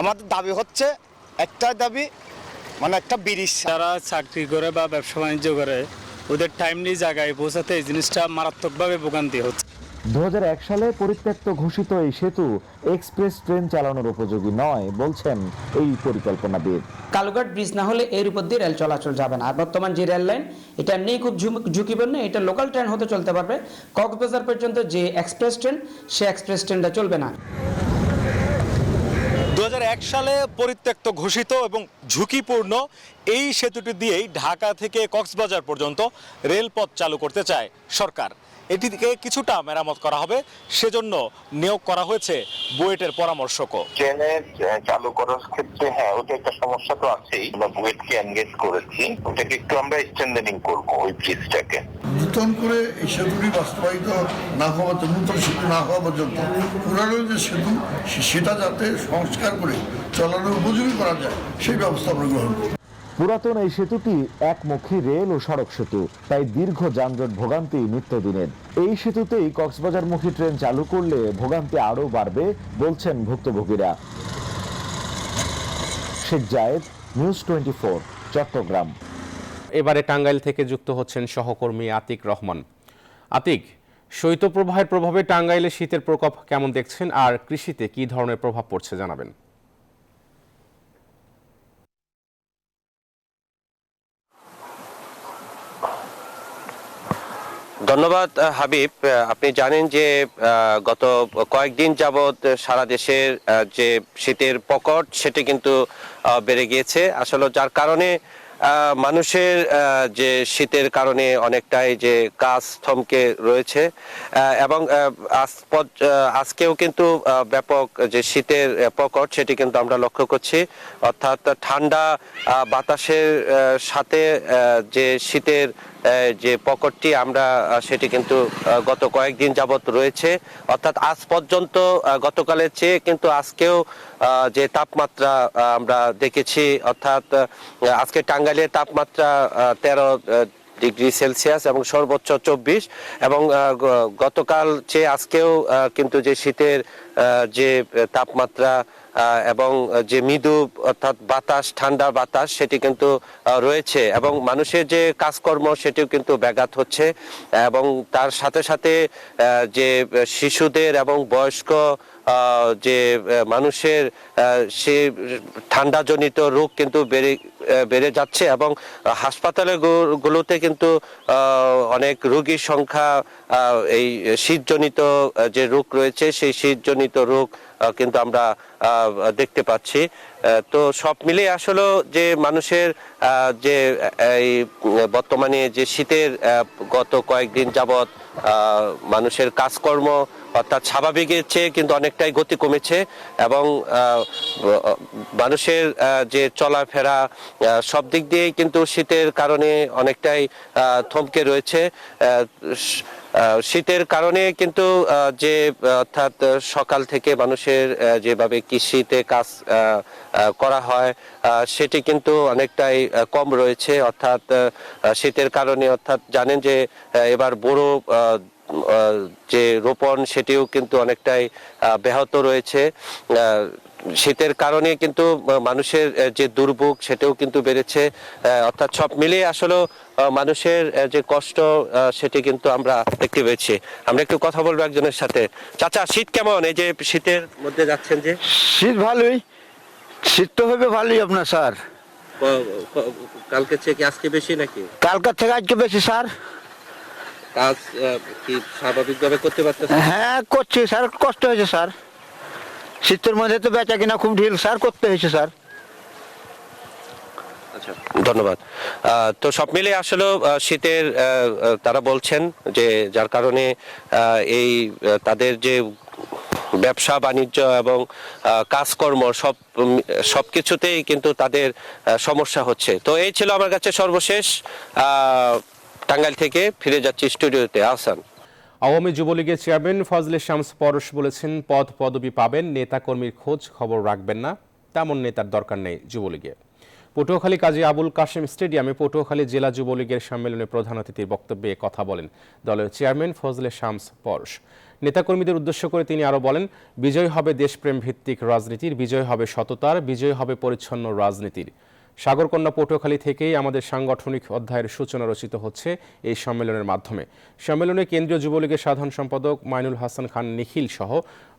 আমাদের দাবি হচ্ছে একটা দাবি, মানে একটা ব্রিজ। যারা চাকরি করে বা ব্যবসা বাণিজ্য করে ওদের টাইমলি জায়গায় পৌঁছাতে এই জিনিসটা মারাত্মকভাবে ভোগান্তি হচ্ছে। 2001 সালে পরিত্যক্ত ঘোষিত এই সেতু এক্সপ্রেস ট্রেন চালানোর উপযোগী নয় বলছেন এই পরিকল্পনাবিদ। কালুঘাট ব্রিজ না হলে এর উপর দিয়ে রেল চলাচল যাবে না। আর বর্তমান যে রেল লাইন এটা এমনি খুব ঝুঁকিপূর্ণ, এটা লোকাল ট্রেন হতে চলতে পারবে, কক্সবাজার পর্যন্ত যে এক্সপ্রেস ট্রেন সে এক্সপ্রেস ট্রেনটা চলবে না। 2001 সালে পরিত্যক্ত ঘোষিত এবং ঝুঁকিপূর্ণ এই সেতুটি দিয়েই ঢাকা থেকে কক্সবাজার পর্যন্ত রেলপথ চালু করতে চায় সরকার। এটিকে কিছুটা মেরামত করা হবে, সেজন্য নিয়োগ করা হয়েছে বুয়েটের পরামর্শকও। ট্রেনের চালু করার ক্ষেত্রে হ্যাঁ ওটা একটা সমস্যা তো আছেই। আমরা বুয়েটকে এনগেজ করেছি, ওটাকে একটু আমরা স্ট্রেনথেনিং করবো ওই ব্রিজটাকে। নতুন করে এই সেতুটি বাস্তবায়িত না হওয়া, নতুন সেতু না হওয়া পর্যন্ত পুরানো যে সেতু সেটা যাতে সংস্কার করে চলানোর উপযোগী করা যায় সেই ব্যবস্থা আমরা গ্রহণ করব। পুরাতন এই সেতুটি একমুখী রেল ও সড়ক সেতু, তাই দীর্ঘ যানজট ভোগান্তি নিত্যদিনের। এই সেতুতেই কক্সবাজারমুখী ট্রেন চালু করলে ভোগান্তি আরও বাড়বে বলছেন ভুক্তভোগীরা। শেখ জায়েদ, নিউজ 24, চট্টগ্রাম। এবারে টাঙ্গাইল থেকে যুক্ত হচ্ছেন সহকর্মী আতিক রহমান। আতিক, শৈত্যপ্রবাহের প্রভাবে টাঙ্গাইলে শীতের প্রকোপ কেমন দেখছেন আর কৃষিতে কি ধরনের প্রভাব পড়ছে জানাবেন। ধন্যবাদ হাবিব। আপনি জানেন যে গত কয়েকদিন যাবৎ সারা দেশের যে শীতের প্রকোপ সেটি কিন্তু বেড়ে গিয়েছে, আসলে যার কারণে মানুষের যে শীতের কারণে অনেকটাই যে কাজ থমকে রয়েছে এবং আজকেও কিন্তু ব্যাপক যে শীতের প্রকোপ সেটি কিন্তু আমরা লক্ষ্য করছি। অর্থাৎ ঠান্ডা বাতাসের সাথে যে শীতের যে প্রকোপটি আমরা সেটি কিন্তু গত কয়েকদিন যাবৎ রয়েছে। অর্থাৎ আজ পর্যন্ত গতকালের চেয়ে কিন্তু আজকেও যে তাপমাত্রা আমরা দেখেছি, অর্থাৎ আজকে টাঙ্গাইলের তাপমাত্রা 13 ডিগ্রি সেলসিয়াস এবং সর্বোচ্চ 24, এবং গতকাল চেয়ে আজকেও কিন্তু যে শীতের যে তাপমাত্রা এবং যে মৃদু অর্থাৎ বাতাস, ঠান্ডা বাতাস সেটি কিন্তু রয়েছে এবং মানুষের যে কাজকর্ম সেটিও কিন্তু ব্যাঘাত হচ্ছে। এবং তার সাথে সাথে যে শিশুদের এবং বয়স্ক যে মানুষের সে ঠান্ডাজনিত রোগ কিন্তু বেড়ে যাচ্ছে এবং হাসপাতালগুলোতে কিন্তু অনেক রোগীর সংখ্যা এই শীতজনিত যে রোগ রয়েছে সেই শীতজনিত রোগ কিন্তু আমরা দেখতে পাচ্ছি। তো সব মিলে আসলে যে মানুষের যে এই বর্তমানে যে শীতের গত কয়েকদিন যাবৎ মানুষের কাজকর্ম অর্থাৎ স্বাভাবিকের চেয়ে কিন্তু অনেকটাই গতি কমেছে এবং মানুষের যে চলাফেরা সব দিক দিয়েই কিন্তু শীতের কারণে অনেকটাই থমকে রয়েছে। শীতের কারণে কিন্তু যে অর্থাৎ সকাল থেকে মানুষের যেভাবে কৃষিতে কাজ করা হয় সেটি কিন্তু অনেকটাই কম রয়েছে। অর্থাৎ শীতের কারণে অর্থাৎ জানেন যে এবার বোরো যে রোপণ সেটিও কিন্তু অনেকটাই ব্যাহত রয়েছে। শীতের কারণে কিন্তু মানুষের যে দুর্ভোগ সেটাও কিন্তু বেড়েছে। অর্থাৎ সব মিলিয়ে আসলে মানুষের যে কষ্ট সেটি কিন্তু আমরা দেখতে পেয়েছি। আমরা একটু কথা বলবো একজনের সাথে। চাচা, শীত কেমন? এই যে শীতের মধ্যে যাচ্ছেন যে। শীত ভালোই, শীত তো হবে ভালোই আপনার স্যার। কালকে থেকে আজকে বেশি নাকি? কালকের থেকে আজকে বেশি স্যার। কাজ কি স্বাভাবিকভাবে করতে পারতেছেন? হ্যাঁ করছি স্যার, কষ্ট হয়েছে স্যার। শীতের মধ্যে তো বেচা কিনা খুব ঢিল স্যার, করতে হয়েছে স্যার। আচ্ছা, ধন্যবাদ। তো সব মিলে আসলে শীতের তারা বলছেন যে যার কারণে এই তাদের যে ব্যবসা বাণিজ্য এবং কাজকর্ম সবকিছুতেই কিন্তু তাদের সমস্যা হচ্ছে। তো এই ছিল আমার কাছে সর্বশেষ। টাঙ্গাইল থেকে ফিরে যাচ্ছি স্টুডিওতে। আহসান। আওয়ামী যুবলীগের চেয়ারম্যান ফজলে শামস পরশ বলেছেন, পদ পদবি পাবেন, নেতাকর্মীর খোঁজ খবর রাখবেন না, তেমন নেতার দরকার নেই যুবলীগে। পটুয়াখালী কাজী আবুল কাশেম স্টেডিয়ামে পটুয়াখালী জেলা যুবলীগের সম্মেলনে প্রধান অতিথির বক্তব্যে কথা বলেন দলের চেয়ারম্যান ফজলে শামস পরশ। নেতাকর্মীদের উদ্দেশ্য করে তিনি আরও বলেন, বিজয় হবে দেশপ্রেম ভিত্তিক রাজনীতির, বিজয় হবে সততার, বিজয় হবে পরিচ্ছন্ন রাজনীতির। সাগরকন্যা পটুয়াখালী থেকেই আমাদের সাংগঠনিক অধ্যায়ের সূচনা রচিত হচ্ছে এই সম্মেলনের মাধ্যমে। সম্মেলনে কেন্দ্রীয় যুবলীগের সাধারণ সম্পাদক মাইনুল হাসান খান নিখিল সহ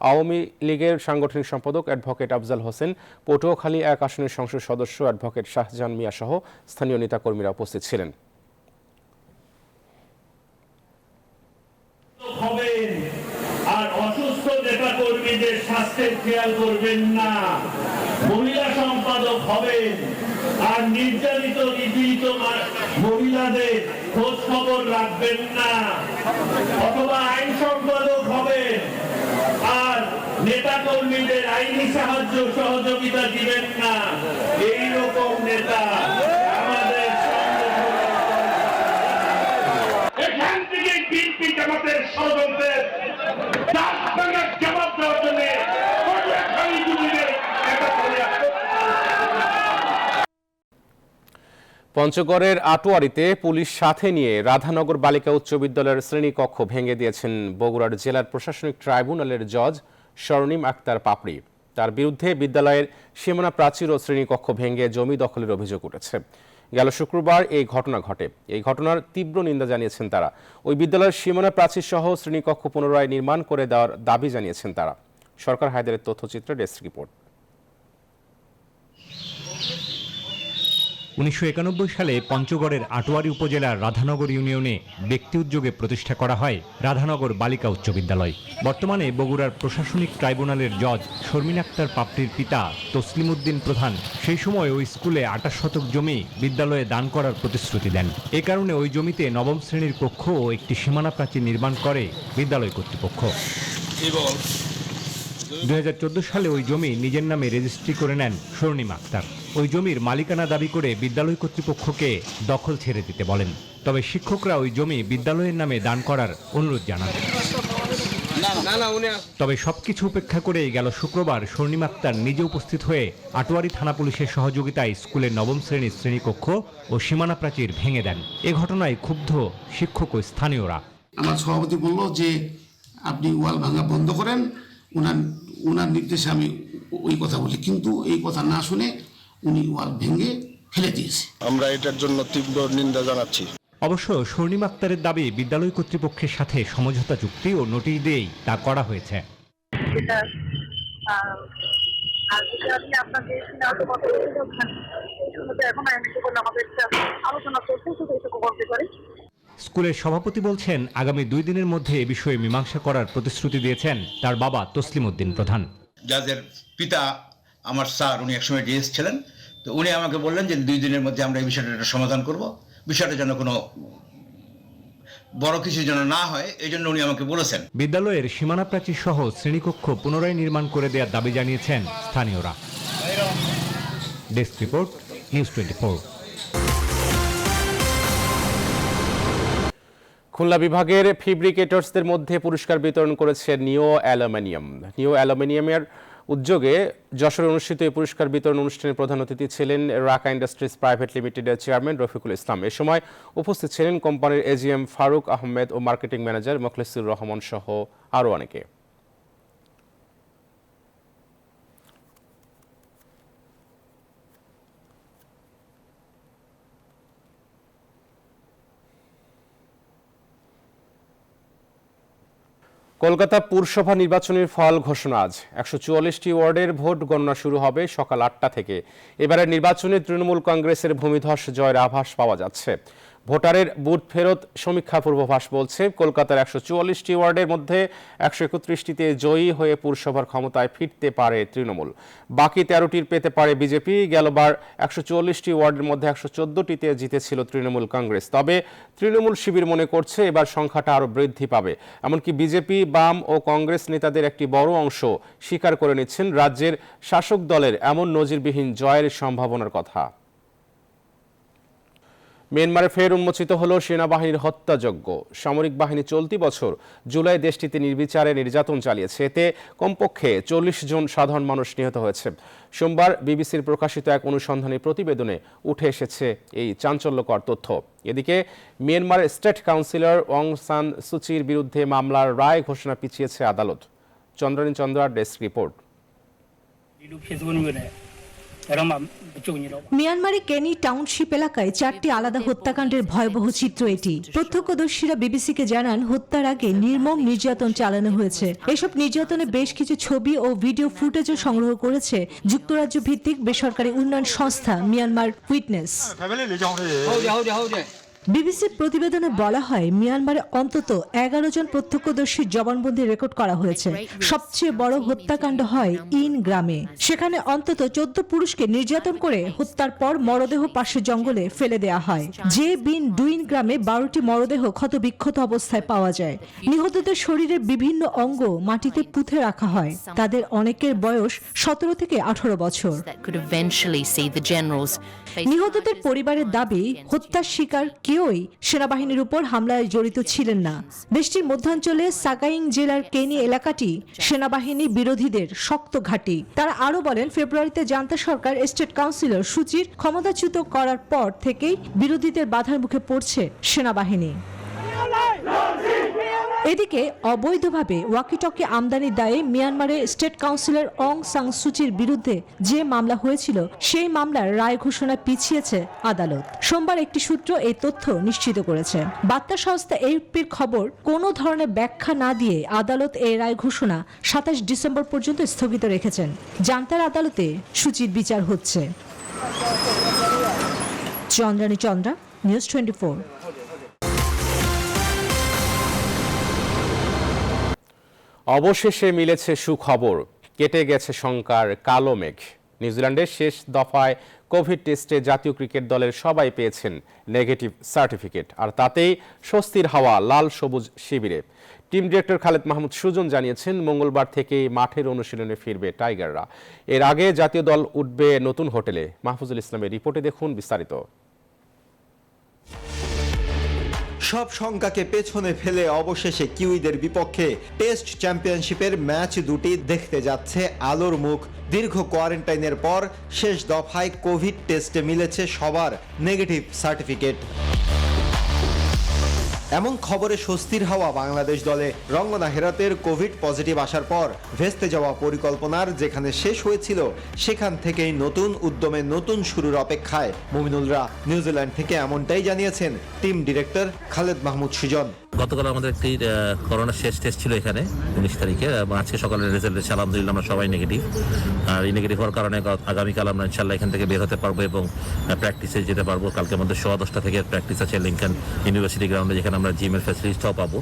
আওয়ামী লীগের সাংগঠনিক সম্পাদক অ্যাডভোকেট আফজাল হোসেন, পটুয়াখালী 1 আসনের সংসদ সদস্য অ্যাডভোকেট শাহজাহান মিয়া সহ স্থানীয় নেতাকর্মীরা উপস্থিত ছিলেন। আর অসুস্থ নেতাকর্মীদের স্বাস্থ্যের খেয়াল করবেন না, মহিলা সম্পাদক হবেন আর নির্যাতিত নিপীড়িত মহিলাদের খোঁজ খবর রাখবেন না, অথবা আইন সম্পাদক হবেন আর নেতাকর্মীদের আইনি সাহায্য সহযোগিতা দিবেন না। এইরকম নেতা আমাদের এখান থেকে বিএনপি জামাতের ষড়যন্ত্রের জবাব দেওয়ার জন্য পঞ্চগড়ের আটোয়ারীতে পুলিশ সাথে নিয়ে রাধানগর বালিকা উচ্চ বিদ্যালয়ের শ্রেণীকক্ষ ভেঙে দিয়েছেন বগুড়ার জেলার প্রশাসনিক ট্রাইব্যুনালের জজ স্বর্ণিম আক্তার পাপড়ি। তার বিরুদ্ধে বিদ্যালয়ের সীমানা প্রাচীর ও শ্রেণীকক্ষ ভেঙে জমি দখলের অভিযোগ উঠেছে। গেল শুক্রবার এই ঘটনা ঘটে। এই ঘটনার তীব্র নিন্দা জানিয়েছেন তারা। ওই বিদ্যালয়ের সীমানা প্রাচীর সহ শ্রেণীকক্ষ পুনরায় নির্মাণ করে দেওয়ার দাবি জানিয়েছেন তারা। সরকার হায়দারের তথ্যচিত্রে ডেস্ক রিপোর্ট। 1991 সালে পঞ্চগড়ের আটোয়ারী উপজেলার রাধানগর ইউনিয়নে ব্যক্তি উদ্যোগে প্রতিষ্ঠা করা হয় রাধানগর বালিকা উচ্চ বিদ্যালয়। বর্তমানে বগুড়ার প্রশাসনিক ট্রাইব্যুনালের জজ শর্মিন আক্তার পাপড়ির পিতা তসলিম উদ্দিন প্রধান সেই সময় ওই স্কুলে 28 শতক জমি বিদ্যালয়ে দান করার প্রতিশ্রুতি দেন। এ কারণে ওই জমিতে নবম শ্রেণীর কক্ষ ও একটি সীমানা প্রাচীর নির্মাণ করে বিদ্যালয় কর্তৃপক্ষ। 2014 সালে ওই জমি নিজের নামে রেজিস্ট্রি করে নেন স্বর্ণিম আক্তার। ওই জমির মালিকানা দাবি করে বিদ্যালয় কর্তৃপক্ষকে দখল ছেড়ে দিতে বলেন। তবে শিক্ষকরা ওই জমি বিদ্যালয়ের নামে দান করার অনুরোধ জানান। তবে সবকিছু উপেক্ষা করে গেল শুক্রবার স্বর্ণিম আক্তার নিজে উপস্থিত হয়ে আটোয়ারী থানা পুলিশের সহযোগিতায় স্কুলের নবম শ্রেণীর শ্রেণীকক্ষ ও সীমানা প্রাচীর ভেঙে দেন। এ ঘটনায় ক্ষুব্ধ শিক্ষক ও স্থানীয়রা। আমার সভাপতি বলল যে আপনি ওয়াল ভাঙা বন্ধ করেন, ওনার নির্দেশে আমি ওই কথা বলি, কিন্তু এই কথা না শুনে উনি ওয়াল ভেঙে ফেলে দিয়েছে। আমরা এটার জন্য তীব্র নিন্দা জানাচ্ছি। অবশ্য স্বর্ণিম আক্তারের দাবি বিদ্যালয় কর্তৃপক্ষের সাথে সমঝোতা চুক্তি ও নোটিশ দিয়েই তা করা হয়েছে। স্কুলের সভাপতি বলছেন, আগামী 2 দিনের মধ্যে এ বিষয়ে মীমাংসা করার প্রতিশ্রুতি দিয়েছেন তার বাবা তসলিম উদ্দিন প্রধান। যাদের পিতা আমার স্যার উনি একসময় ডিএস ছিলেন, তো উনি আমাকে বললেন যে 2 দিনের মধ্যে আমরা এই বিষয়টা একটা সমাধান করব, বিষয়টা যেন কোনো বড় কিছু যেন না হয়, এই জন্য উনি আমাকে বলেছেন। বিদ্যালয়ের সীমানা প্রাচীর সহ শ্রেণীকক্ষ পুনরায় নির্মাণ করে দেওয়ার দাবি জানিয়েছেন স্থানীয়রা। Desk report, news 24। খুলনা বিভাগের ফেব্রিকেটরসদের মধ্যে পুরস্কার বিতরণ করেছে নিও অ্যালুমিনিয়াম। নিও অ্যালুমিনিয়ামের উদ্যোগে যশোরে অনুষ্ঠিত এই পুরস্কার বিতরণ অনুষ্ঠানে প্রধান অতিথি ছিলেন রাকা ইন্ডাস্ট্রিজ প্রাইভেট লিমিটেডের চেয়ারম্যান রফিকুল ইসলাম। এ সময় উপস্থিত ছিলেন কোম্পানির এজিএম ফারুক আহমেদ ও মার্কেটিং ম্যানেজার মোখলেসুর রহমান সহ আরও অনেকে। কলকাতা পুরসভা নির্বাচনের ফল ঘোষণা আজ। 144টি ওয়ার্ডের ভোট গণনা শুরু হবে সকাল 8টা থেকে। এবারের নির্বাচনে তৃণমূল কংগ্রেসের ভূমিধস জয়ের আভাস পাওয়া যাচ্ছে। ভোটারের বুথ ফেরত সমীক্ষা পূর্বাভাস বলছে কলকাতার 144টি ওয়ার্ডের মধ্যে 131টিতে জয়ী হয়ে পুরসভার ক্ষমতায় ফিরতে পারে তৃণমূল, বাকি 13টির পেতে পারে বিজেপি। গেলবার 144টি ওয়ার্ডের মধ্যে 114টিতে জিতেছিল তৃণমূল কংগ্রেস। তবে তৃণমূল শিবির মনে করছে এবার সংখ্যাটা আরও বৃদ্ধি পাবে। এমনকি বিজেপি, বাম ও কংগ্রেস নেতাদের একটি বড় অংশ স্বীকার করে নিচ্ছেন রাজ্যের শাসক দলের এমন নজিরবিহীন জয়ের সম্ভাবনার কথা। মিয়ানমারে ফের উন্মোচিত হল সেনাবাহিনীর হত্যাযজ্ঞ। সামরিক বাহিনী চলতি বছর জুলাই দেশটিতে নির্বিচারে নির্যাতন চালিয়েছে। এতে কমপক্ষে 40 জন সাধারণ মানুষ নিহত হয়েছে। সোমবার বিবিসির প্রকাশিত এক অনুসন্ধানী প্রতিবেদনে উঠে এসেছে এই চাঞ্চল্যকর তথ্য। এদিকে মিয়ানমারের স্টেট কাউন্সিলর অং সান সুচির বিরুদ্ধে মামলার রায় ঘোষণা পিছিয়েছে আদালত। চন্দ্রানী চন্দ্রার ডেস্ক রিপোর্ট। মিয়ানমারের কেনি টাউনশিপ এলাকায় 4টি আলাদা হত্যাকাণ্ডের ভয়াবহ চিত্র এটি। প্রত্যক্ষদর্শীরা বিবিসিকে জানান হত্যার আগে নির্মম নির্যাতন চালানো হয়েছে। এসব নির্যাতনে বেশ কিছু ছবি ও ভিডিও ফুটেজও সংগ্রহ করেছে যুক্তরাজ্য ভিত্তিক বেসরকারি উন্নয়ন সংস্থা মিয়ানমার উইটনেস। বিবিসির প্রতিবেদনে বলা হয় মিয়ানমারে অন্তত 11 জন প্রত্যক্ষদর্শীর জবানবন্দি রেকর্ড করা হয়েছে। সবচেয়ে বড় হত্যাকাণ্ড হয় ইন গ্রামে। সেখানে অন্তত 14 পুরুষকে নির্যাতন করে হত্যার পর মরদেহ পাশের জঙ্গলে ফেলে দেওয়া হয়। যে বিন ডুইন গ্রামে 12টি মরদেহ ক্ষতবিক্ষত অবস্থায় পাওয়া যায়। নিহতদের শরীরের বিভিন্ন অঙ্গ মাটিতে পুঁতে রাখা হয়। তাদের অনেকের বয়স 17 থেকে 18 বছর। নিহতদের পরিবারের দাবি হত্যার শিকার কেউই সেনাবাহিনীর উপর হামলায় জড়িত ছিলেন না। দেশটির মধ্যাঞ্চলে সাগাইং জেলার কেনি এলাকাটি সেনাবাহিনী বিরোধীদের শক্ত ঘাঁটি। তারা আরো বলেন ফেব্রুয়ারিতে জান্তা সরকার স্টেট কাউন্সিলর সুচির ক্ষমতাচ্যুত করার পর থেকেই বিরোধীদের বাধার মুখে পড়ছে সেনাবাহিনী। এদিকে অবৈধভাবে ওয়াকিটকি আমদানির দায়ে মিয়ানমারের স্টেট কাউন্সিলর অং সাং সুচির বিরুদ্ধে যে মামলা হয়েছিল সেই মামলার রায় ঘোষণা পিছিয়েছে আদালত। সোমবার একটি সূত্র এই তথ্য নিশ্চিত করেছে। বার্তা সংস্থা এএফপির খবর, কোনো ধরনের ব্যাখ্যা না দিয়ে আদালত এই রায় ঘোষণা 27 ডিসেম্বর পর্যন্ত স্থগিত রেখেছেন। জান্তার আদালতে সুচির বিচার হচ্ছে। চন্দ্রানী চন্দ্রা, নিউজ 24। অবশেষে মিলেছে সুখবর, কেটে গেছে শঙ্কার কালো মেঘ। নিউজিল্যান্ডের শেষ দফায় কোভিড টেস্টে জাতীয় ক্রিকেট দলের সবাই পেয়েছেন নেগেটিভ সার্টিফিকেট, আর তাতেই স্বস্তির হাওয়া লাল সবুজ শিবিরে। টিম ডিরেক্টর খালেদ মাহমুদ সুজন জানিয়েছেন মঙ্গলবার থেকেই মাঠের অনুশীলনে ফিরবে টাইগাররা। এর আগে জাতীয় দল উঠবে নতুন হোটেলে। মাহফুজুল ইসলামের রিপোর্টে দেখুন বিস্তারিত। সব শঙ্কাকে পেছনে ফেলে অবশেষে কিউইদের বিপক্ষে টেস্ট চ্যাম্পিয়নশিপের ম্যাচ দুটি দেখতে যাচ্ছে আলোর মুখ। দীর্ঘ কোয়ারেন্টাইনের পর শেষ দফায় কোভিড টেস্টে মিলেছে সবার নেগেটিভ সার্টিফিকেট। এমন খবরে স্বস্তির হাওয়া বাংলাদেশ দলে। রঙ্গনা হেরাতের কোভিড পজিটিভ আসার পর ভেস্তে যাওয়া পরিকল্পনার যেখানে শেষ হয়েছিল সেখান থেকেই নতুন উদ্যমে নতুন শুরুর অপেক্ষায় মুমিনুলরা। নিউজিল্যান্ড থেকে এমনটাই জানিয়েছেন টিম ডিরেক্টর খালেদ মাহমুদ সুজন। গতকাল আমাদের একটি করোনার শেষ টেস্ট ছিল এখানে 19 তারিখে, এবং আজকে সকালের রেজাল্ট এসেছে আলহামদুলিল্লাহ আমরা সবাই নেগেটিভ। আর এই নেগেটিভ হওয়ার কারণে আগামীকাল আমরা ইনশাল্লাহ এখান থেকে বের হতে পারবো এবং প্র্যাকটিসে যেতে পারবো। কালকে আমাদের 10:15 থেকে প্র্যাকটিস আছে লিঙ্কন ইউনিভার্সিটি গ্রাউন্ডে, যেখানে আমরা জিমের ফ্যাসিলিটিসটাও পাবো।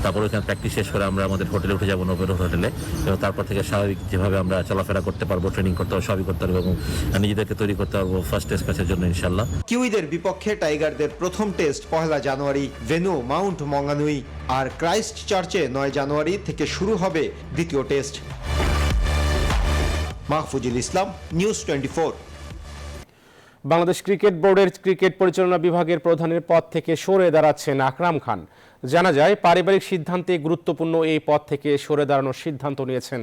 তারপর ওখানে প্র্যাকটিস শেষ করে আমরা আমাদের হোটেলে উঠে যাবো, নোবেল হোটেলে, এবং তারপর থেকে স্বাভাবিক যেভাবে আমরা চলাফেরা করতে পারবো, ট্রেনিং করতে পারবো, সবই করতে পারবো এবং নিজেদেরকে তৈরি করতে পারবো ফার্স্ট টেস্ট ম্যাচের জন্য ইনশাল্লাহ। কিউইদের বিপক্ষে টাইগারদের প্রথম টেস্ট 1 জানুয়ারি, ভেন্যু মাউন্ট মঙ্গানুই। আর ক্রাইস্ট চার্চে 9 জানুয়ারি থেকে শুরু হবে দ্বিতীয় টেস্ট। মাহফুজুল ইসলাম, নিউজ 24। বাংলাদেশ ক্রিকেট বোর্ডের ক্রিকেট পরিচালনা বিভাগের প্রধানের পদ থেকে সরে দাঁড়াচ্ছেন আকরাম খান। জানা যায়, পারিবারিক সিদ্ধান্তে গুরুত্বপূর্ণ এই পদ থেকে সরে দাঁড়ানোর সিদ্ধান্ত নিয়েছেন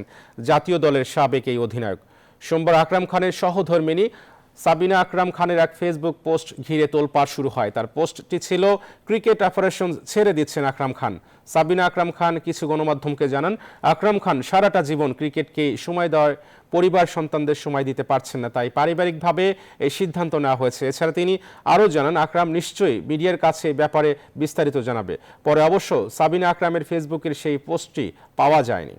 জাতীয় দলের সাবেক এই অধিনায়ক। সোমবার আকরাম খানের সহধর্মিণী সাবিনা আকরাম খানের এক ফেসবুক পোস্ট ঘিরে তোলপাড় শুরু হয়। তার পোস্টটি ছিল, ক্রিকেট অপারেশন ছেড়ে দিচ্ছেন আকরাম খান। সাবিনা আকরাম খান কিছু গণমাধ্যমকে জানান, আকরাম খান সারাটা জীবন ক্রিকেটকে সময় দেওয়ার পরিবার সন্তানদের সময় দিতে পারছেন না, তাই পারিবারিকভাবে এই সিদ্ধান্ত নেওয়া হয়েছে। এছাড়া তিনি আরও জানান, আকরাম নিশ্চয়ই মিডিয়ার কাছে ব্যাপারে বিস্তারিত জানাবে। পরে অবশ্য সাবিনা আকরামের ফেসবুকের সেই পোস্টটি পাওয়া যায়নি।